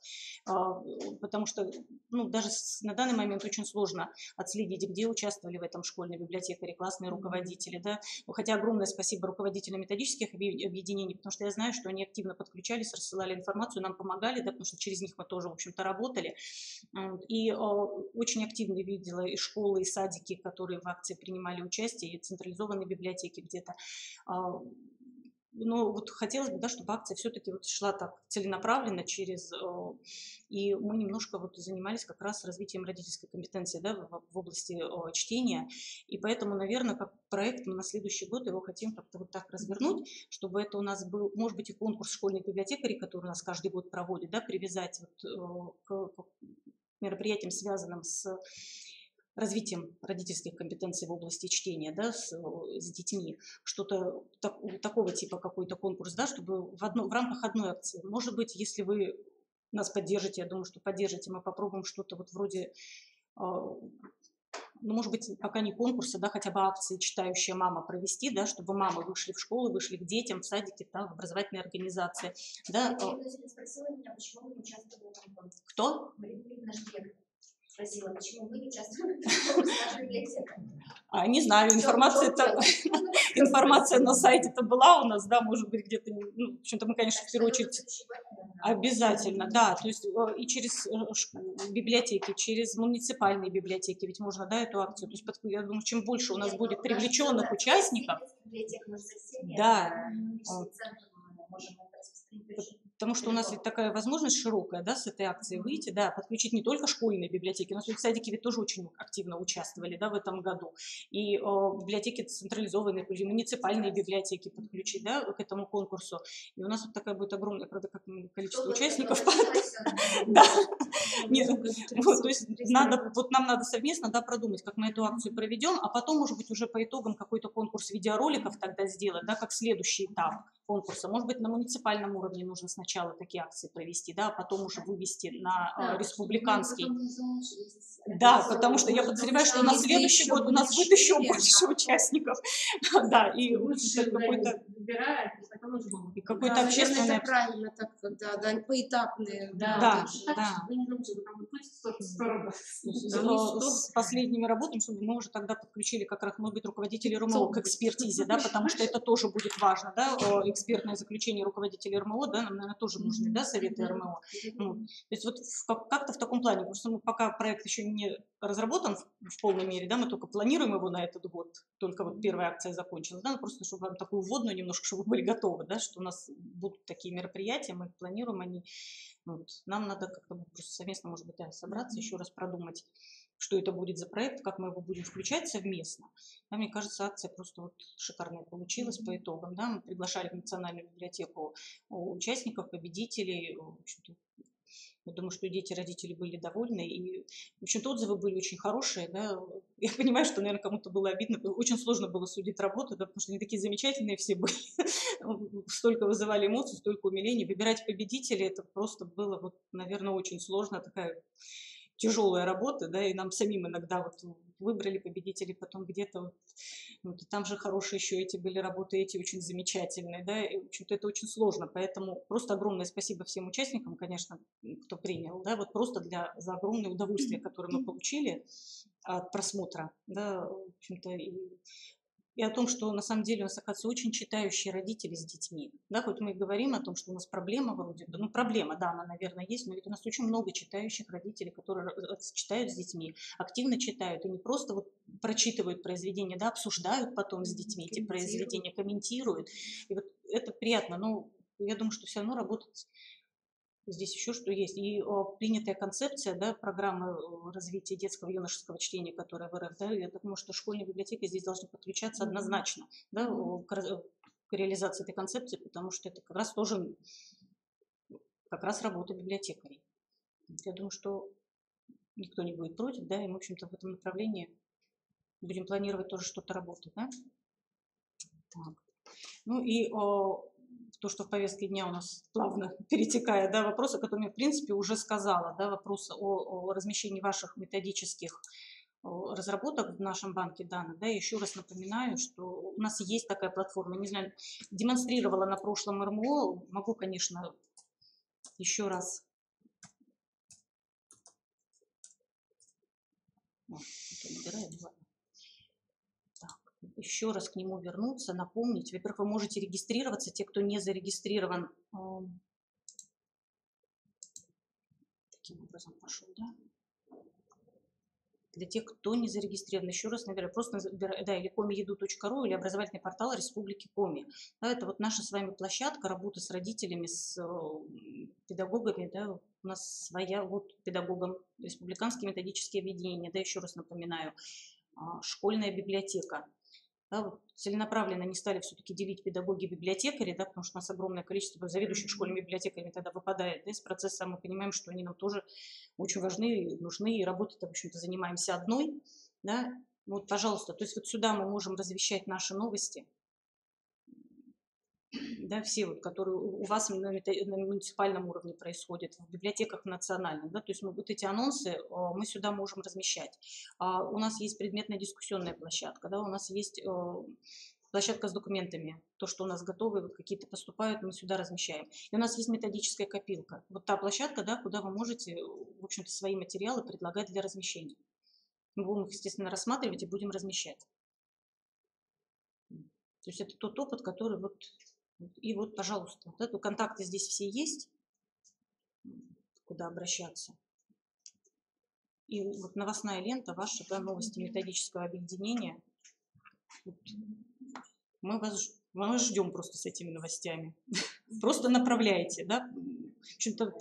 потому что, ну, даже на данный момент очень сложно отследить, где участвовали в этом школьные библиотекари, классные руководители, да, хотя огромное спасибо руководителям методических объединений, потому что я знаю, что они активно подключались, рассылали информацию, нам помогали, да, потому что через них мы тоже, в общем-то, работали, и очень активно видела и школы, и садики, которые в акции принимали участие, и централизованные библиотеки где-то. Но вот хотелось бы, да, чтобы акция все-таки вот шла так целенаправленно и мы немножко вот занимались как раз развитием родительской компетенции, да, в области чтения, и поэтому, наверное, как проект мы на следующий год его хотим как-то вот так развернуть, чтобы это у нас был, может быть, и конкурс школьных библиотекарей, который у нас каждый год проводит, да, привязать вот к мероприятиям, связанным с развитием родительских компетенций в области чтения, да, с детьми, что-то такого типа какой-то конкурс, да, чтобы в рамках одной акции. Может быть, если вы нас поддержите, я думаю, что поддержите, мы попробуем что-то вот вроде, ну, может быть, пока не конкурса, да, хотя бы акции «Читающая мама» провести, да, чтобы мамы вышли в школу, вышли к детям, в садики, да, в образовательные организации. Да. Спросила меня, почему вы не участвовали в этом конкурсе. Кто? Спросила, почему вы не участвовали в конкурсе библиотека? Не знаю, информация на сайте-то была у нас, да, может быть, где-то, ну, в общем-то, мы, конечно, в первую очередь обязательно, да, то есть и через библиотеки, через муниципальные библиотеки, ведь можно, да, эту акцию, то есть я думаю, чем больше у нас будет привлеченных участников, да, потому что у нас ведь такая возможность широкая, да, с этой акцией выйти, да, подключить не только школьные библиотеки, у нас ведь садики ведь тоже очень активно участвовали, да, в этом году, и библиотеки централизованные, муниципальные библиотеки подключить, да, к этому конкурсу, и у нас вот такая будет огромное, правда, количество участников. Да, то есть нам надо совместно, да, продумать, как мы эту акцию проведем, а потом, может быть, уже по итогам какой-то конкурс видеороликов тогда сделать, да, как следующий этап конкурса. Может быть, на муниципальном уровне нужно сначала такие акции провести, да, а потом уже вывести на республиканский. Да, потому что я подозреваю, что на следующий год у нас будет еще больше участников. Да, и какое-то общественное... Это правильно, так, да, поэтапные. Да. С последними работами, чтобы мы уже тогда подключили как раз, может быть, руководителей РМО к экспертизе, да, потому что это тоже будет важно, да, экспертное заключение руководителей РМО, да, нам, наверное, тоже нужны, да, советы РМО. То есть вот как-то в таком плане, потому что пока проект еще не разработан в полной мере, да, мы только планируем его на этот год, только вот первая акция закончилась, да, просто чтобы вам такую вводную немножко, чтобы вы были готовы, да, что у нас будут такие мероприятия, мы их планируем, нам надо как-то просто совместно, может быть, собраться, еще раз продумать, что это будет за проект, как мы его будем включать совместно. Да, мне кажется, акция просто вот шикарная получилась по итогам. Да. Мы приглашали в Национальную библиотеку участников, победителей. В общем-то, я думаю, что дети, родители были довольны. И, в общем-то, отзывы были очень хорошие. Да. Я понимаю, что, наверное, кому-то было обидно. Очень сложно было судить работу, да, потому что они такие замечательные все были. Столько вызывали эмоций, столько умилений. Выбирать победителей, это просто было, вот, наверное, очень сложно. Такая тяжелая работа, да, и нам самим иногда вот выбрали победителей, потом где-то вот, и там же хорошие еще эти были работы, эти очень замечательные, да, и, в общем-то, это очень сложно, поэтому просто огромное спасибо всем участникам, конечно, кто принял, да, вот просто за огромное удовольствие, которое мы получили от просмотра, да, в общем-то, и о том, что на самом деле у нас, оказывается, очень читающие родители с детьми. Да, хоть мы и говорим о том, что у нас проблема вроде бы, ну проблема, да, она, наверное, есть, но ведь у нас очень много читающих родителей, которые читают с детьми, активно читают и не просто вот прочитывают произведения, да, обсуждают потом с детьми эти произведения, комментируют. И вот это приятно, но я думаю, что все равно работать здесь еще что есть. И принятая концепция, да, программы развития детского и юношеского чтения, которая в РФ, да, я думаю, что школьные библиотеки здесь должны подключаться однозначно, да, к реализации этой концепции, потому что это как раз тоже работа библиотекарей. Я думаю, что никто не будет против, да, и мы, в общем-то, в этом направлении будем планировать тоже что-то работать, да. Так. Ну и то, что в повестке дня у нас плавно перетекает, да, вопросы, которые я, в принципе, уже сказала, да, вопрос о размещении ваших методических разработок в нашем банке данных, да, еще раз напоминаю, что у нас есть такая платформа, не знаю, демонстрировала на прошлом РМО, могу, конечно, еще раз. Еще раз к нему вернуться, напомнить. Во-первых, вы можете регистрироваться, те, кто не зарегистрирован. Таким образом пошел, да? Для тех, кто не зарегистрирован, еще раз набираю, просто да, или komi.edu.ru, или образовательный портал Республики Коми. Да, это вот наша с вами площадка, работа с родителями, с педагогами, да, у нас своя, вот педагогам, республиканские методические объединения, да, еще раз напоминаю, школьная библиотека. Да, вот целенаправленно не стали все-таки делить педагоги-библиотекари, да, потому что у нас огромное количество заведующих школьными библиотекарями тогда выпадает, да, из процесса. Мы понимаем, что они нам тоже очень важны, нужны, и работать-то, в общем-то, занимаемся одной. Да. Вот, пожалуйста, то есть вот сюда мы можем размещать наши новости, да, все, вот, которые у вас на муниципальном уровне происходят, в библиотеках национальных, да, то есть мы вот эти анонсы мы сюда можем размещать. У нас есть предметная дискуссионная площадка, да, у нас есть площадка с документами, то, что у нас готовы, вот какие-то поступают, мы сюда размещаем. И у нас есть методическая копилка, вот та площадка, да, куда вы можете, в общем-то, свои материалы предлагать для размещения. Мы будем их, естественно, рассматривать и будем размещать. То есть это тот опыт, который вот... И вот, пожалуйста, вот это, контакты здесь все есть, куда обращаться. И вот новостная лента ваша, да, новости методического объединения. Вот. Мы вас ждем просто с этими новостями. Просто направляйте, да. В общем-то,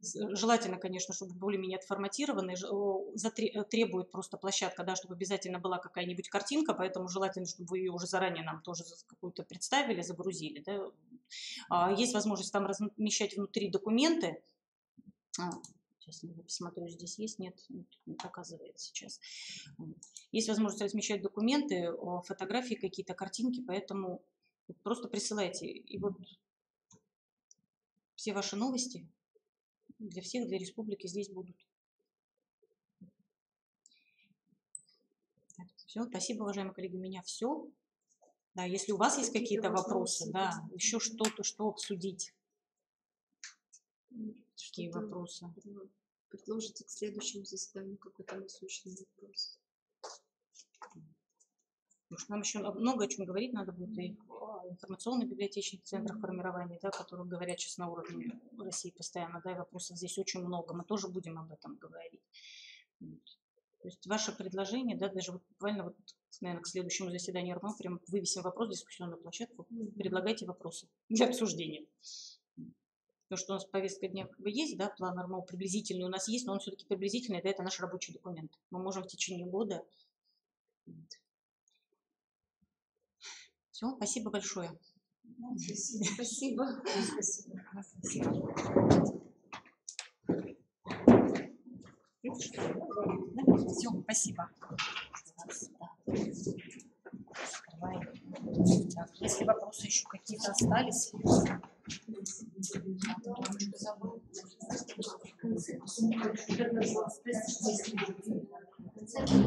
желательно, конечно, чтобы более-менее отформатированные, требует просто площадка, да, чтобы обязательно была какая-нибудь картинка, поэтому желательно, чтобы вы ее уже заранее нам тоже какую-то представили, загрузили. Да. Есть возможность там размещать внутри документы. Сейчас я посмотрю, здесь есть, нет, не показывает сейчас. Есть возможность размещать документы, фотографии какие-то, картинки, поэтому просто присылайте. И вот все ваши новости для всех, для республики здесь будут. Все, спасибо, уважаемые коллеги, у меня все. Да, если у вас есть какие-то вопросы, да, еще что-то, что обсудить. Какие вопросы? Предложите к следующему заседанию какой-то насущный вопрос. Потому что нам еще много о чем говорить надо будет и в информационных библиотечных центрах формирования, да, которые говорят сейчас на уровне России постоянно, да, и вопросов здесь очень много, мы тоже будем об этом говорить. Вот. То есть ваше предложение, да, даже вот буквально вот, наверное, к следующему заседанию РМО прям вывесим вопрос в дискуссионную площадку, предлагайте вопросы для обсуждения. Потому что у нас повестка дня как бы есть, да, план нормал приблизительный у нас есть, но он все-таки приблизительный, да, это наш рабочий документ. Мы можем в течение года. Все, спасибо большое. Спасибо. Все, спасибо. Так, если вопросы еще какие-то остались. Центр